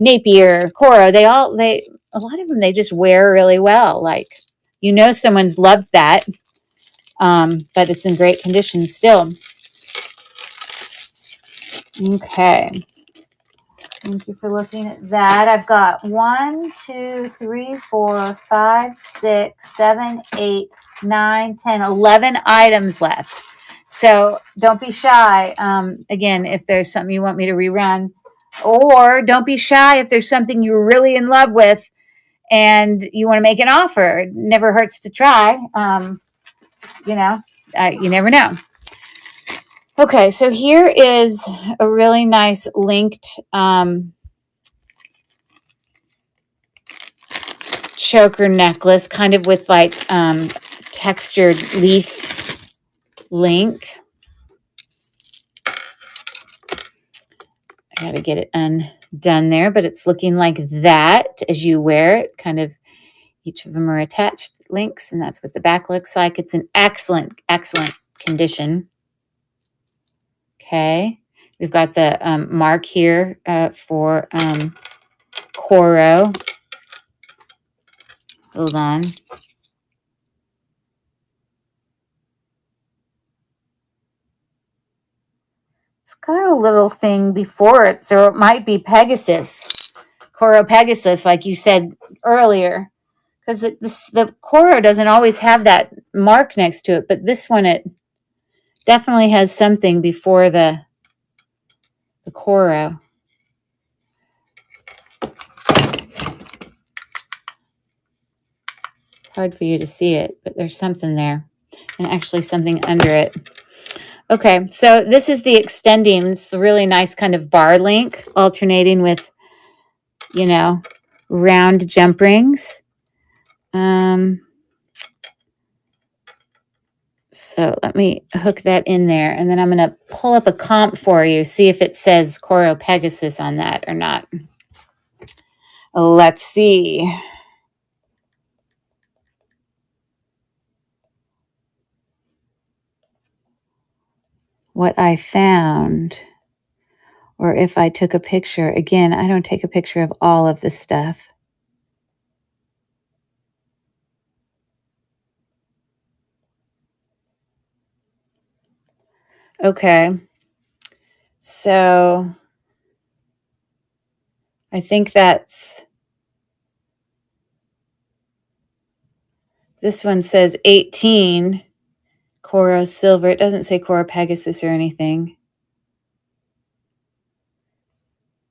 Napier, Coro, a lot of them, they just wear really well. Like You know someone's loved that, but it's in great condition still. Okay. Thank you for looking at that. I've got 1, 2, 3, 4, 5, 6, 7, 8, 9, 10, 11 items left. So don't be shy. Again, if there's something you want me to rerun, or don't be shy if there's something you're really in love with and you want to make an offer. It never hurts to try. You never know. Okay, so here is a really nice linked choker necklace, kind of with like textured leaf link. I got to get it undone there, but it's looking like that as you wear it. Kind of each of them are attached links, and that's what the back looks like. It's in excellent condition. Okay, we've got the mark here for Coro. Hold on. It's got a little thing before it, so it might be Pegasus. Coro Pegasus, like you said earlier. Because the Coro doesn't always have that mark next to it, but this one, it definitely has something before the Coro. Hard for you to see it, but there's something there. And actually something under it. Okay, so this is the extending. It's the really nice kind of bar link, alternating with, round jump rings. So let me hook that in there, and then I'm going to pull up a comp for you, see if it says Coro Pegasus on that or not. Let's see. What I found, or if I took a picture. Again, I don't take a picture of all of this stuff. Okay. So I think this one says 18 Coro Silver. It doesn't say Coro Pegasus or anything.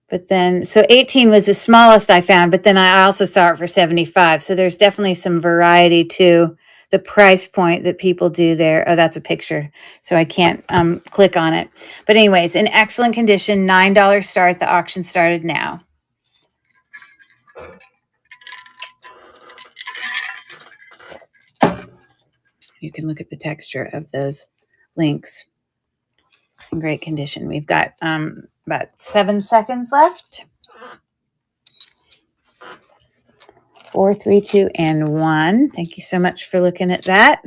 But then, so 18 was the smallest I found, but then I also saw it for 75. So there's definitely some variety to the price point that people do there. Oh, that's a picture, so I can't click on it. But anyways, in excellent condition, $9 start. The auction started now. You can look at the texture of those links. In great condition. We've got about 7 seconds left. 4, 3, 2, and 1. Thank you so much for looking at that.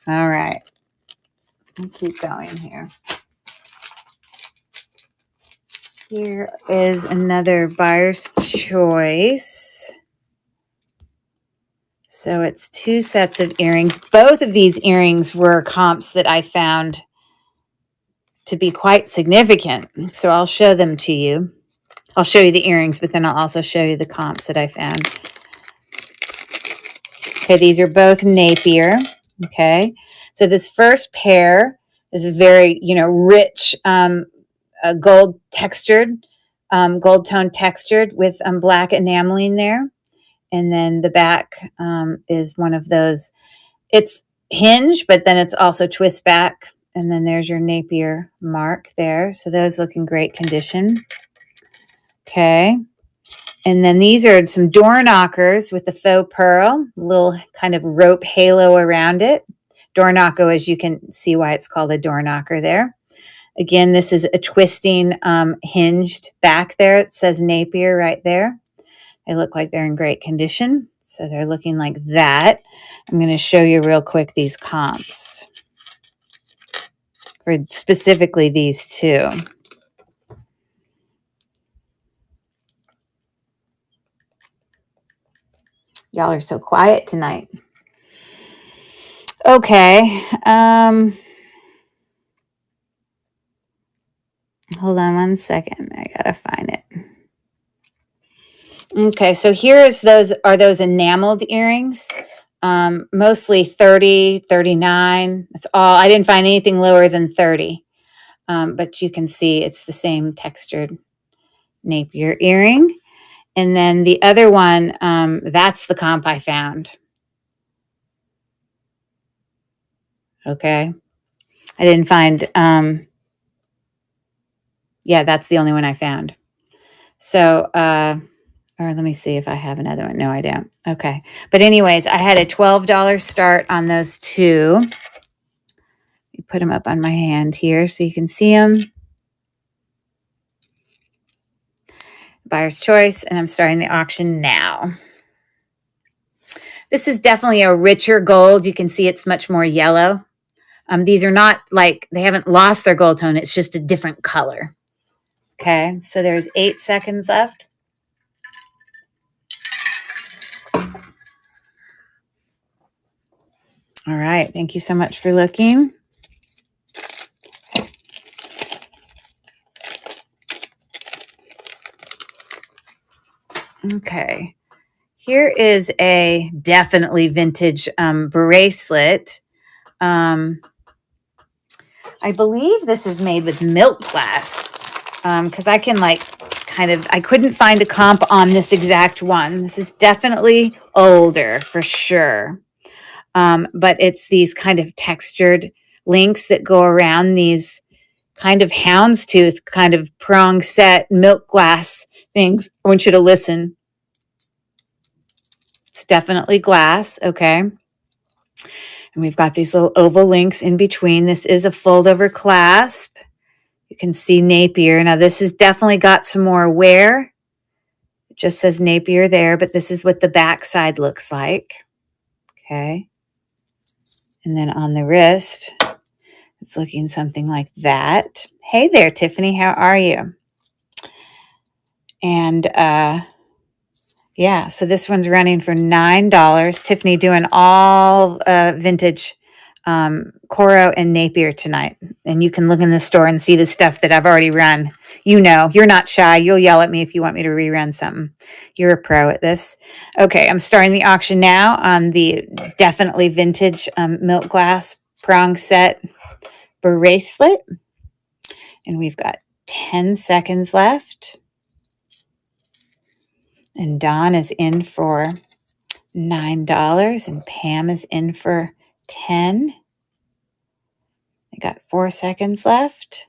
All right. I'll keep going here. Here is another buyer's choice. So it's 2 sets of earrings. Both of these earrings were comps that I found to be quite significant. So I'll show them to you. I'll show you the earrings, but then I'll also show you the comps that I found. Okay, these are both Napier. Okay, so this first pair is a very, rich gold textured, gold tone textured with black enameling there. And then the back is one of those. It's hinge, but then it's also twist back. And then there's your Napier mark there. So those look in great condition. Okay. And then these are some door knockers with the faux pearl, little kind of rope halo around it. Door knocker, as you can see why it's called a door knocker there. Again, this is a twisting hinged back there. It says Napier right there. They look like they're in great condition. So they're looking like that. I'm going to show you real quick these comps for specifically these two. Y'all are so quiet tonight. Okay. Hold on one second. I got to find it. Okay, so here's those enameled earrings. Mostly 30, 39. That's all. I didn't find anything lower than 30. But you can see it's the same textured Napier earring. And then the other one, that's the comp I found. Okay. I didn't find, yeah, that's the only one I found. So, or let me see if I have another one. No, I don't. Okay. But anyways, I had a $12 start on those two. You put them up on my hand here so you can see them. Buyer's choice, and I'm starting the auction now. This is definitely a richer gold. You can see it's much more yellow. These are not like, they haven't lost their gold tone. It's just a different color. Okay, so there's 8 seconds left. All right, thank you so much for looking. Okay, here is a definitely vintage bracelet. I believe this is made with milk glass because I can I couldn't find a comp on this exact one. This is definitely older for sure. But it's these kind of textured links that go around these kind of houndstooth, kind of prong set milk glass things. I want you to listen. It's definitely glass, okay? And we've got these little oval links in between. This is a fold over clasp. You can see Napier. Now this has definitely got some more wear. It just says Napier there, but this is what the back side looks like. Okay. And then on the wrist, it's looking something like that. Hey there, Tiffany. How are you? And yeah, so this one's running for $9. Tiffany doing all vintage Coro and Napier tonight. And you can look in the store and see the stuff that I've already run. You know, you're not shy. You'll yell at me if you want me to rerun something. You're a pro at this. Okay, I'm starting the auction now on the definitely vintage milk glass prong set bracelet. And we've got 10 seconds left. And Dawn is in for $9 and Pam is in for $10. I got 4 seconds left.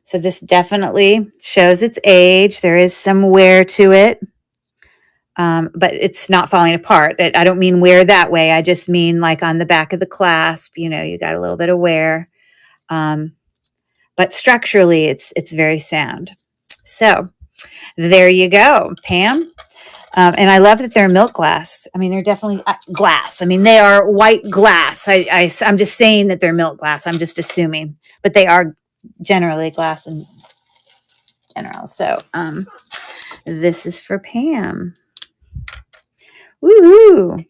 So this definitely shows its age. There is some wear to it, but it's not falling apart. That I don't mean wear that way. I just mean like on the back of the clasp, you know, you got a little bit of wear. But structurally, it's very sound. So there you go, Pam. And I love that they're milk glass. I mean, they're definitely glass. I mean, they are white glass. I'm just saying that they're milk glass. I'm just assuming, but they are generally glass in general. So this is for Pam. Woohoo!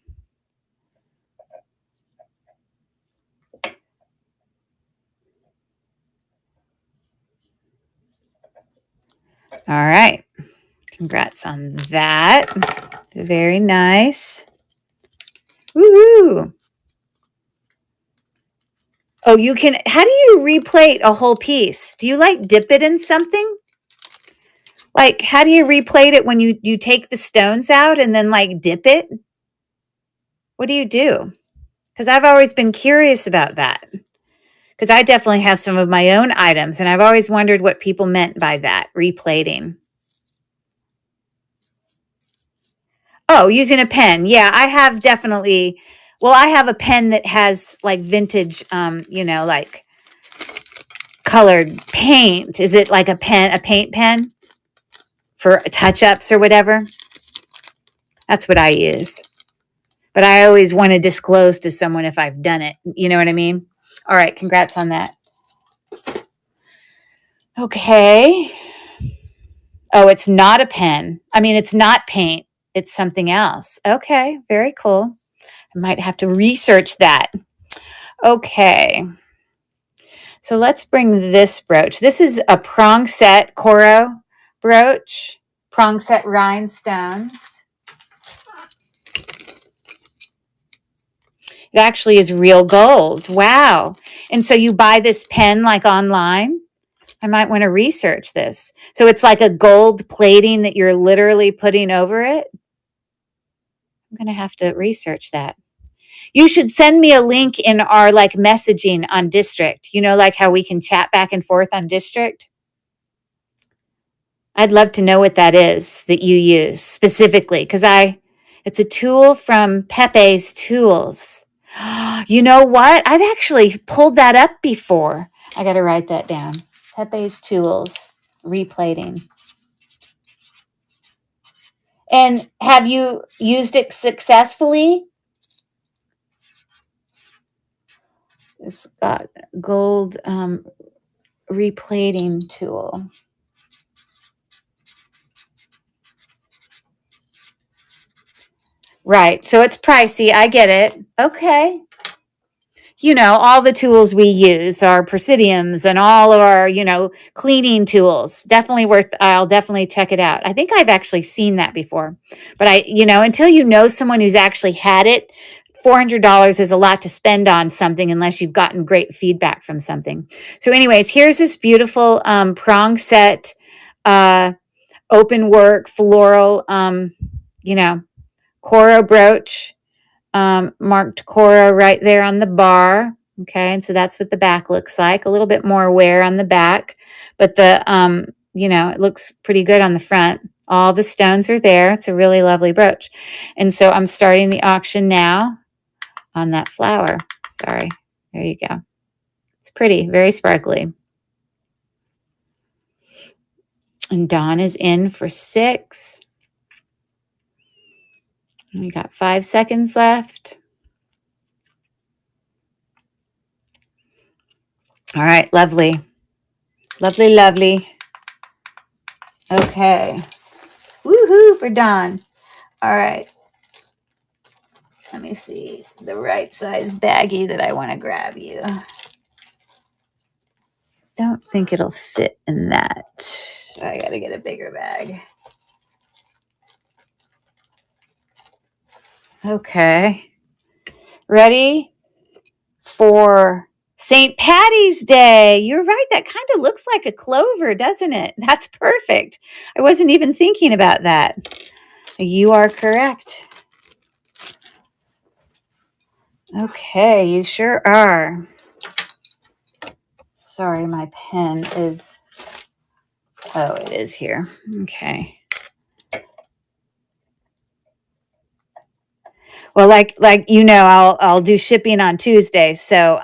All right. Congrats on that. Very nice. Woohoo! Oh, you can, how do you replate a whole piece? Do you like dip it in something? Like, how do you replate it when you take the stones out and then like dip it? What do you do? Because I've always been curious about that. Because I definitely have some of my own items, and I've always wondered what people meant by that, replating. Oh, using a pen. Yeah, I have definitely. Well, I have a pen that has like vintage, you know, like colored paint. Is it like a paint pen for touch-ups or whatever? That's what I use. but I always want to disclose to someone if I've done it. You know what I mean? All right. Congrats on that. Okay. Oh, it's not a pen. I mean, it's not paint. It's something else. Okay. Very cool. I might have to research that. Okay. So let's bring this brooch. This is a prong set Coro brooch, prong set rhinestones. It actually is real gold. Wow. And so you buy this pen like online? I might want to research this. So it's like a gold plating that you're literally putting over it? I'm going to have to research that. You should send me a link in our like messaging on District. You know, like how we can chat back and forth on District? I'd love to know what that is that you use specifically because it's a tool from Pepe's Tools. You know what? I've actually pulled that up before. I got to write that down. Pepe's Tools, replating. And have you used it successfully? It's got gold replating tool. Right. So it's pricey. I get it. Okay. You know, all the tools we use are Presidiums and all of our, cleaning tools. I'll definitely check it out. I think I've actually seen that before. But until you know someone who's actually had it, $400 is a lot to spend on something unless you've gotten great feedback from something. So anyways, here's this beautiful prong set, open work, floral, Coro brooch. Marked Coro right there on the bar. Okay, and so that's what the back looks like. A little bit more wear on the back, but it looks pretty good on the front. All the stones are there. It's a really lovely brooch. And so I'm starting the auction now on that flower. Sorry. There you go. It's pretty, very sparkly. And Dawn is in for 6. We got 5 seconds left. All right, lovely. Lovely, lovely. Okay. Woohoo for Dawn. All right. Let me see the right size baggie that I want to grab you. Don't think it'll fit in that. I got to get a bigger bag. Okay. Ready for St. Patty's Day. You're right. That kind of looks like a clover, doesn't it? That's perfect. I wasn't even thinking about that. You are correct. Okay, you sure are. Sorry, my pen is... Oh, it is here. Okay. Well, I'll do shipping on Tuesday. So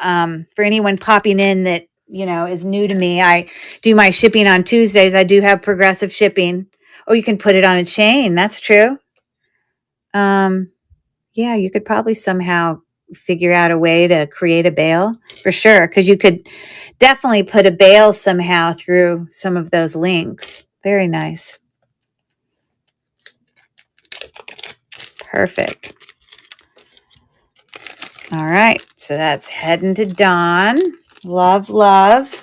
for anyone popping in that, is new to me, I do my shipping on Tuesdays. I do have progressive shipping. Oh, you can put it on a chain. That's true. Yeah, you could probably somehow figure out a way to create a bail for sure. Because you could definitely put a bail somehow through some of those links. Very nice. Perfect. All right, so that's heading to Dawn. Love, love.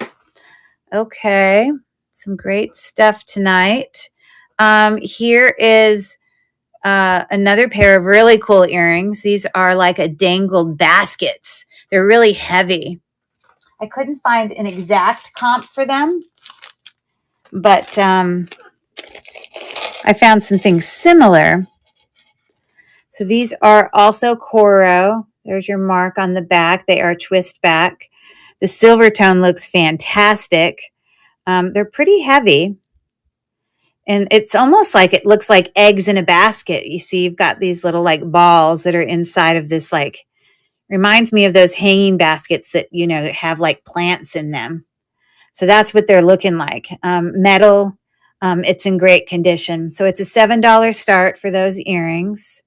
Okay, some great stuff tonight. Here is another pair of really cool earrings. These are like a dangled baskets. They're really heavy. I couldn't find an exact comp for them, but I found something similar. So these are also Coro. There's your mark on the back. They are twist back. The silver tone looks fantastic. They're pretty heavy. And it's almost like it looks like eggs in a basket. You see, you've got these little like balls that are inside of this, like, reminds me of those hanging baskets that, have like plants in them. So that's what they're looking like. Metal. It's in great condition. So it's a $7 start for those earrings.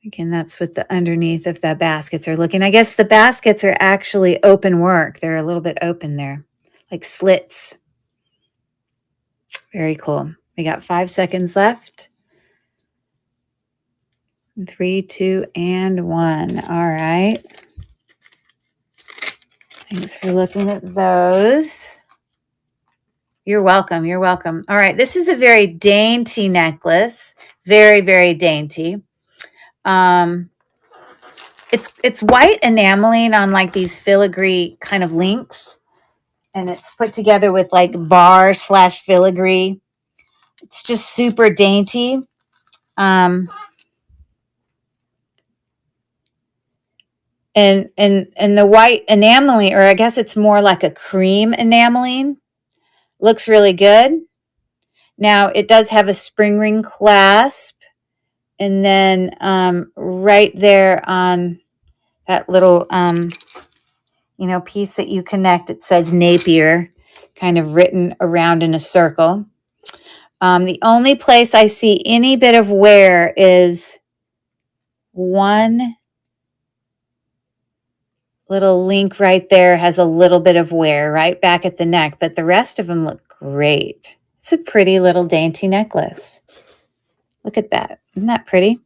Again, that's what the underneath of the baskets are looking. I guess the baskets are actually open work. They're a little bit open there, like slits. Very cool. We got 5 seconds left. 3, 2, and 1. All right. Thanks for looking at those. You're welcome. You're welcome. All right. This is a very dainty necklace. Very, very dainty. It's white enameling on like these filigree kind of links. And it's put together with like bar/filigree. It's just super dainty. And the white enameling, or I guess it's more like a cream enameling, looks really good. Now it does have a spring ring clasp, and then right there on that little piece that you connect, it says Napier, kind of written around in a circle. The only place I see any bit of wear is one little link right there has a little bit of wear right back at the neck, but the rest of them look great. It's a pretty little dainty necklace. Look at that. Isn't that pretty?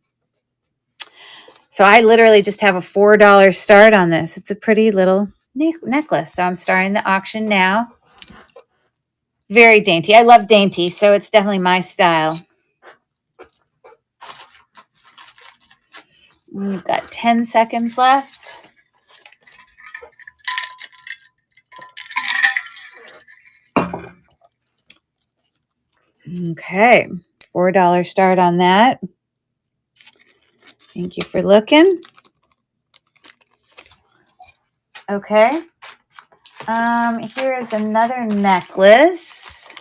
So I literally just have a $4 start on this. It's a pretty little necklace. So I'm starting the auction now. Very dainty. I love dainty, so it's definitely my style. We've got 10 seconds left. Okay, $4 start on that. Thank you for looking. Okay. Here is another necklace.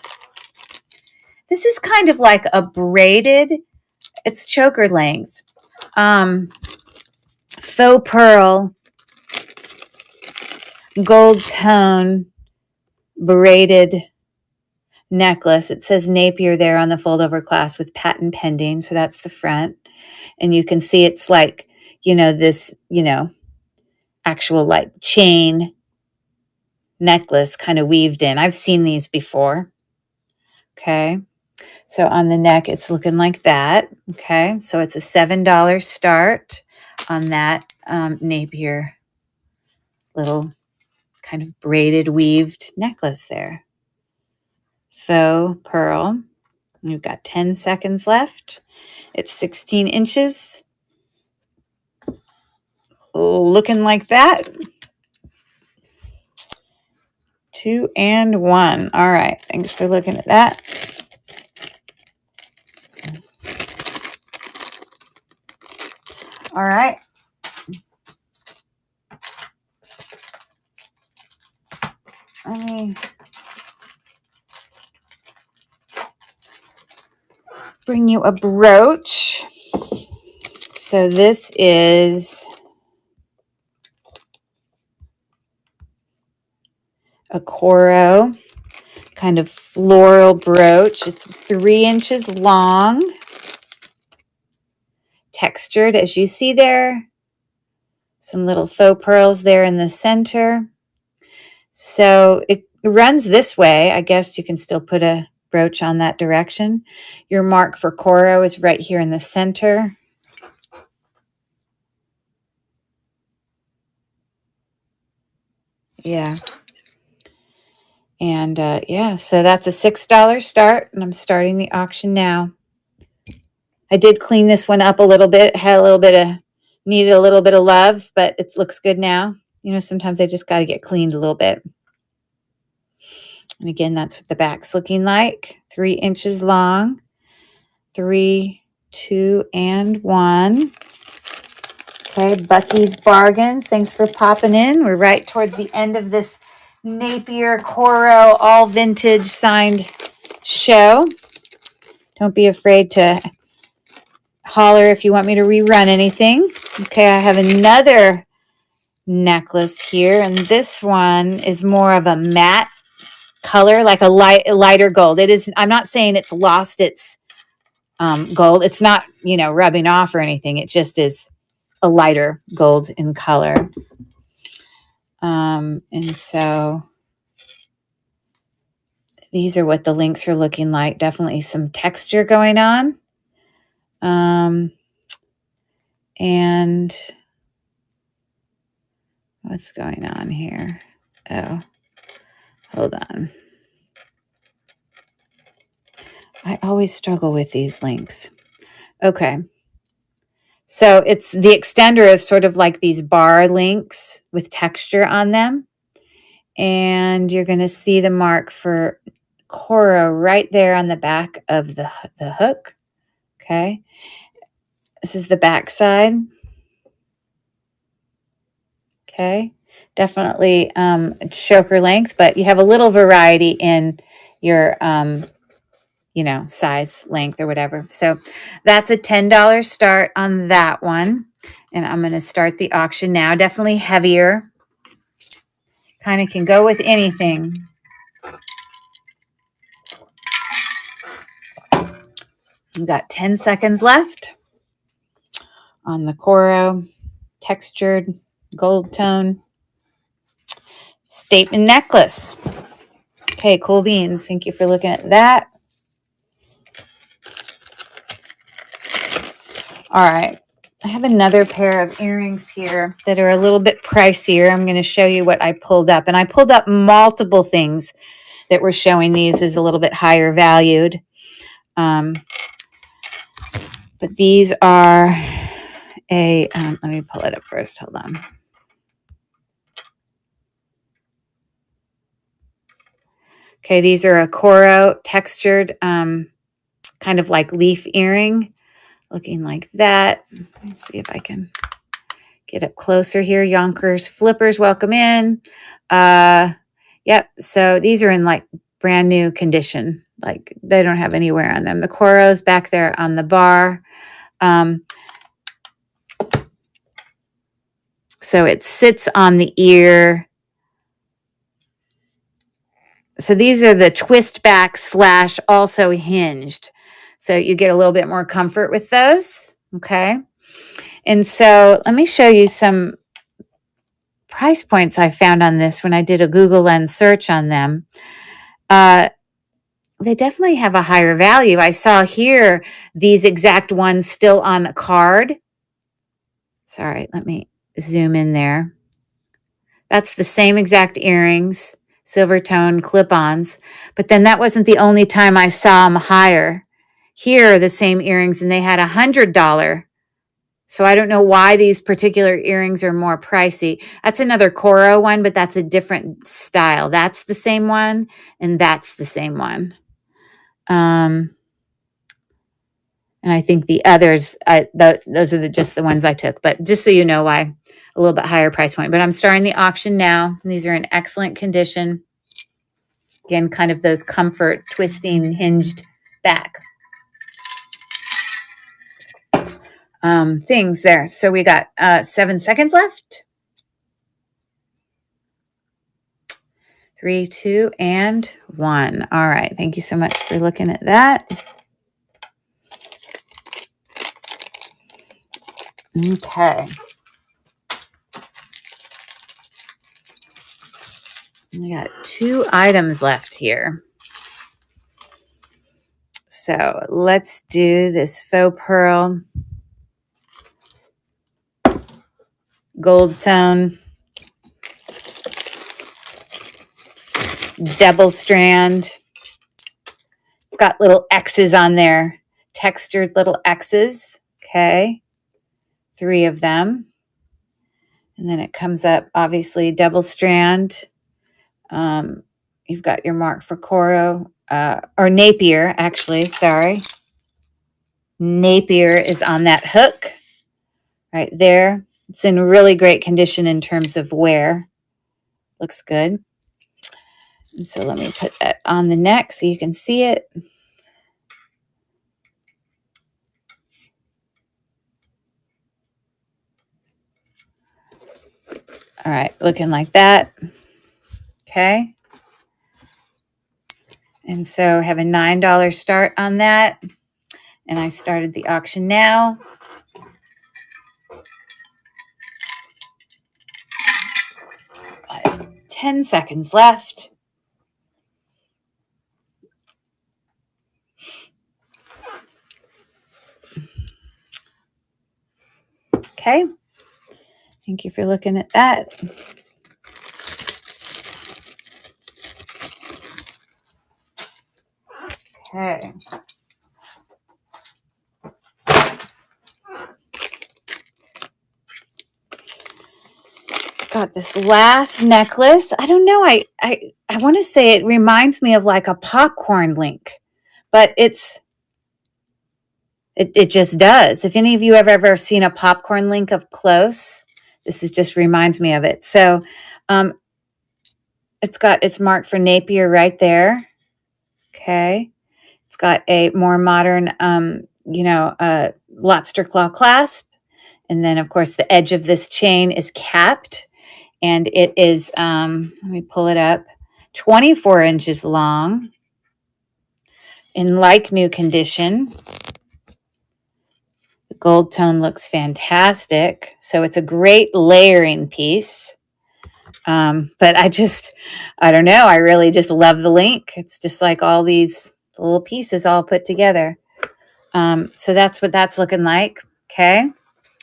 This is kind of like a braided, it's choker length. Faux pearl, gold tone, braided necklace. It says Napier there on the fold over clasp with patent pending. So that's the front. And you can see it's like, this, actual like chain necklace kind of weaved in. I've seen these before. Okay. So on the neck, it's looking like that. Okay. So it's a $7 start on that Napier little kind of braided weaved necklace there. Faux pearl. We've got 10 seconds left. It's 16 inches. Looking like that. 2 and 1. All right. Thanks for looking at that. All right. Let me bring you a brooch. So this is a Coro kind of floral brooch. It's 3 inches long, textured as you see there. Some little faux pearls there in the center. So it runs this way. I guess you can still put a brooch on that direction. Your mark for Coro is right here in the center. Yeah. And so that's a $6 start, and I'm starting the auction now. I did clean this one up a little bit, needed a little bit of love, but it looks good now. Sometimes they just got to get cleaned a little bit. And again, that's what the back's looking like. 3 inches long. 3, 2, and 1. Okay, Bucky's Bargains. Thanks for popping in. We're right towards the end of this Napier Coro all vintage signed show. Don't be afraid to holler if you want me to rerun anything. Okay, I have another necklace here, and this one is more of a matte color, like a lighter gold. It is. I'm not saying it's lost its gold. It's not, rubbing off or anything. It just is a lighter gold in color. And so these are what the links are looking like. Definitely some texture going on. And what's going on here? Oh, hold on. I always struggle with these links. Okay. So it's the extender is sort of like these bar links with texture on them. And you're going to see the mark for Coro right there on the back of the hook. Okay. This is the back side. Okay. Definitely choker length, but you have a little variety in your size, length, or whatever. So that's a $10 start on that one. And I'm going to start the auction now. Definitely heavier. Kind of can go with anything. We've got 10 seconds left on the Coro textured gold tone statement necklace. Okay, cool beans. Thank you for looking at that. All right. I have another pair of earrings here that are a little bit pricier. I'm going to show you what I pulled up. And I pulled up multiple things that were showing these as a little bit higher valued. But these are let me pull it up first. Hold on. Okay, these are a Coro textured, kind of like leaf earring, looking like that. Let's see if I can get up closer here. Yonkers flippers, welcome in. Yep, so these are in like brand new condition. Like they don't have any wear on them. The Coro's back there on the bar. So it sits on the ear. So these are the twist back / also hinged. So you get a little bit more comfort with those. Okay. And so let me show you some price points I found on this when I did a Google Lens search on them. They definitely have a higher value. I saw here these exact ones still on a card. Sorry, let me zoom in there. That's the same exact earrings, silver tone clip-ons. But then that wasn't the only time I saw them higher. Here are the same earrings, and they had $100. So I don't know why these particular earrings are more pricey. That's another Coro one, but that's a different style. That's the same one, and that's the same one. And I think the others, those are just the ones I took. But just so you know why, a little bit higher price point. But I'm starting the auction now. These are in excellent condition. Again, kind of those comfort, twisting, hinged back things there. So we got 7 seconds left. 3, 2, and 1. All right. Thank you so much for looking at that. Okay. I got 2 items left here. So let's do this faux pearl gold tone double strand. It's got little X's on there, textured little X's. Okay. 3 of them. And then it comes up, obviously, double strand. You've got your mark for Coro, or Napier, actually, sorry. Napier is on that hook right there. It's in really great condition in terms of wear. Looks good. And so let me put that on the neck so you can see it. All right, looking like that. Okay. And so have a $9 start on that. And I started the auction now. Got 10 seconds left. Okay. Thank you for looking at that. Okay. Got this last necklace. I don't know. I want to say it reminds me of like a popcorn link, but it just does. If any of you have ever seen a popcorn link up close, this is just reminds me of it. So, it's marked for Napier right there. Okay. It's got a more modern, lobster claw clasp. And then of course the edge of this chain is capped. And it is, let me pull it up, 24 inches long in like new condition. The gold tone looks fantastic. So it's a great layering piece. But I don't know. I really just love the link. It's just like all these little pieces all put together. So that's what that's looking like. Okay.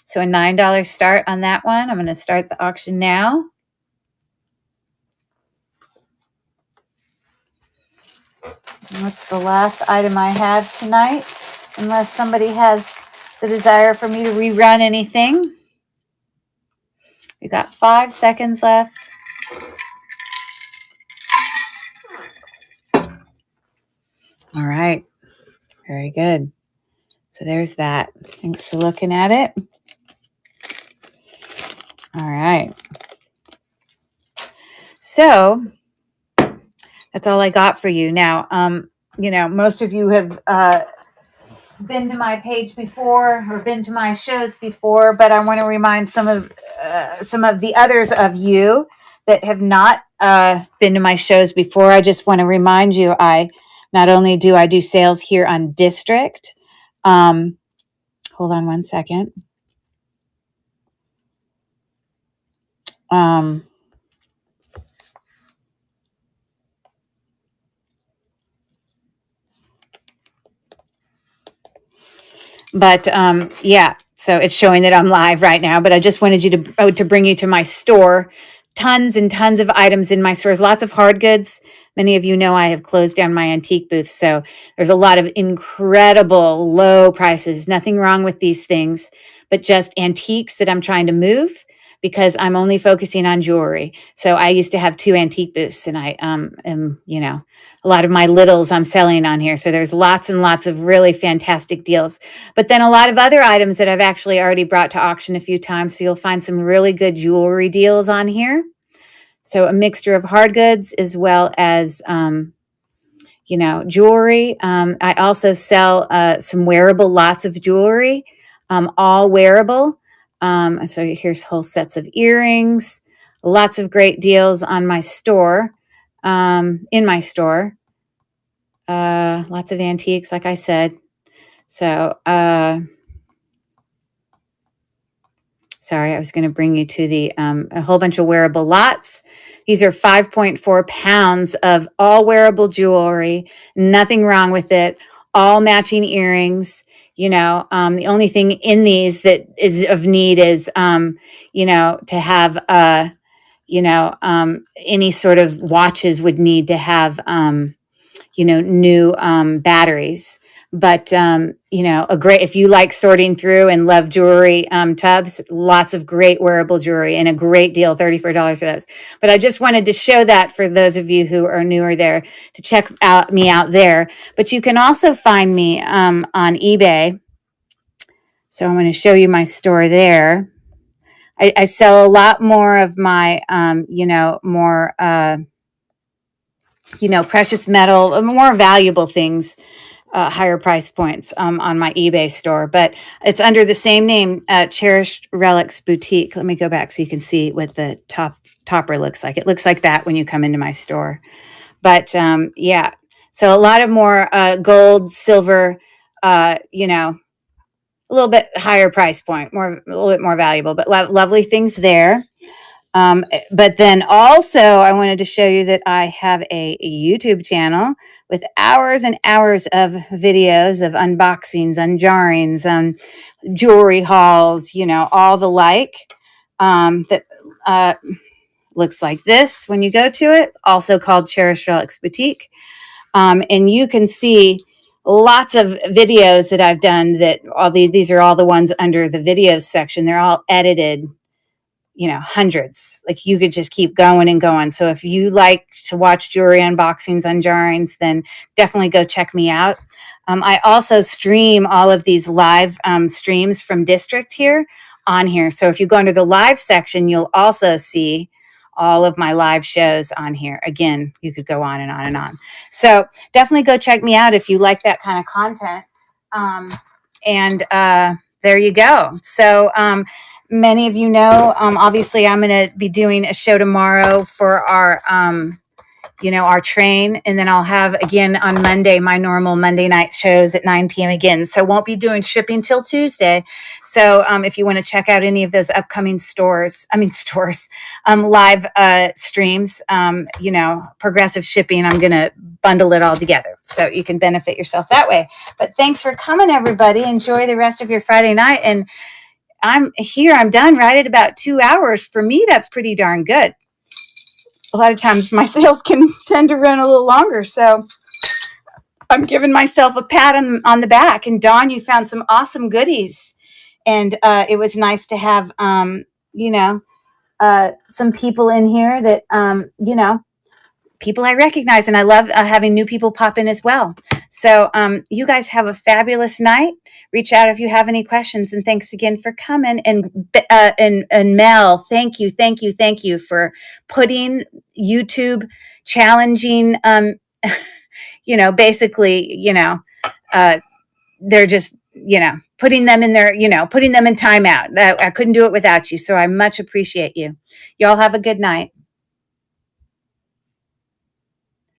So a $9 start on that one. I'm going to start the auction now. What's the last item I have tonight? Unless somebody has the desire for me to rerun anything. We got 5 seconds left. All right. Very good. So there's that. Thanks for looking at it. All right. So that's all I got for you. Now, most of you have been to my page before or been to my shows before, but I want to remind some of the others of you that have not been to my shows before. I just want to remind you, I not only do I do sales here on District. Hold on one second. But yeah, so it's showing that I'm live right now, but I just wanted you to bring you to my store. Tons and tons of items in my stores, lots of hard goods. Many of you know I have closed down my antique booth, so there's a lot of incredible low prices. Nothing wrong with these things, but just antiques that I'm trying to move because I'm only focusing on jewelry. So I used to have 2 antique booths, and I am, a lot of my littles I'm selling on here. So there's lots and lots of really fantastic deals. But then a lot of other items that I've actually already brought to auction a few times. So you'll find some really good jewelry deals on here. So a mixture of hard goods as well as, jewelry. I also sell some wearable lots of jewelry, all wearable. So here's whole sets of earrings, lots of great deals on my store. In my store, lots of antiques, like I said. So, sorry, I was going to bring you to a whole bunch of wearable lots. These are 5.4 pounds of all wearable jewelry. Nothing wrong with it. All matching earrings. The only thing in these that is of need is, to have, any sort of watches would need to have, new batteries. But, if you like sorting through and love jewelry tubs, lots of great wearable jewelry and a great deal, $34 for those. But I just wanted to show that for those of you who are newer there to check me out there. But you can also find me on eBay. So I'm going to show you my store there. I sell a lot more of my, precious metal, more valuable things, higher price points on my eBay store. But it's under the same name, Cherished Relics Boutique. Let me go back so you can see what the topper looks like. It looks like that when you come into my store. But yeah, so a lot of more gold, silver, you know, a little bit higher price point, a little bit more valuable, but lovely things there. But then also, I wanted to show you that I have a YouTube channel with hours and hours of videos of unboxings, unjarrings, jewelry hauls, all the like. That looks like this when you go to it. Also called Cherished Relics Boutique. And you can see lots of videos that I've done that these are all the ones under the videos section. They're all edited, hundreds. Like you could just keep going and going. So if you like to watch jewelry unboxings, unjarrings, then definitely go check me out. I also stream all of these live streams from District here on here. So if you go under the live section, you'll also see all of my live shows on here. Again, you could go on and on and on. So definitely go check me out if you like that kind of content. There you go. So many of you know, obviously I'm going to be doing a show tomorrow for our our train. And then I'll have again on Monday, my normal Monday night shows at 9 p.m. again. So won't be doing shipping till Tuesday. So if you want to check out any of those upcoming live streams, progressive shipping, I'm going to bundle it all together so you can benefit yourself that way. But thanks for coming, everybody. Enjoy the rest of your Friday night. And I'm done right at about 2 hours. For me, that's pretty darn good. A lot of times my sales can tend to run a little longer. So I'm giving myself a pat on the back. And Dawn, you found some awesome goodies. And it was nice to have, some people in here that, people I recognize. And I love having new people pop in as well. So you guys have a fabulous night. Reach out if you have any questions. And thanks again for coming. And Mel, thank you for putting YouTube challenging, basically, they're just, putting them in there, putting them in timeout. I couldn't do it without you. So I much appreciate you. Y'all have a good night.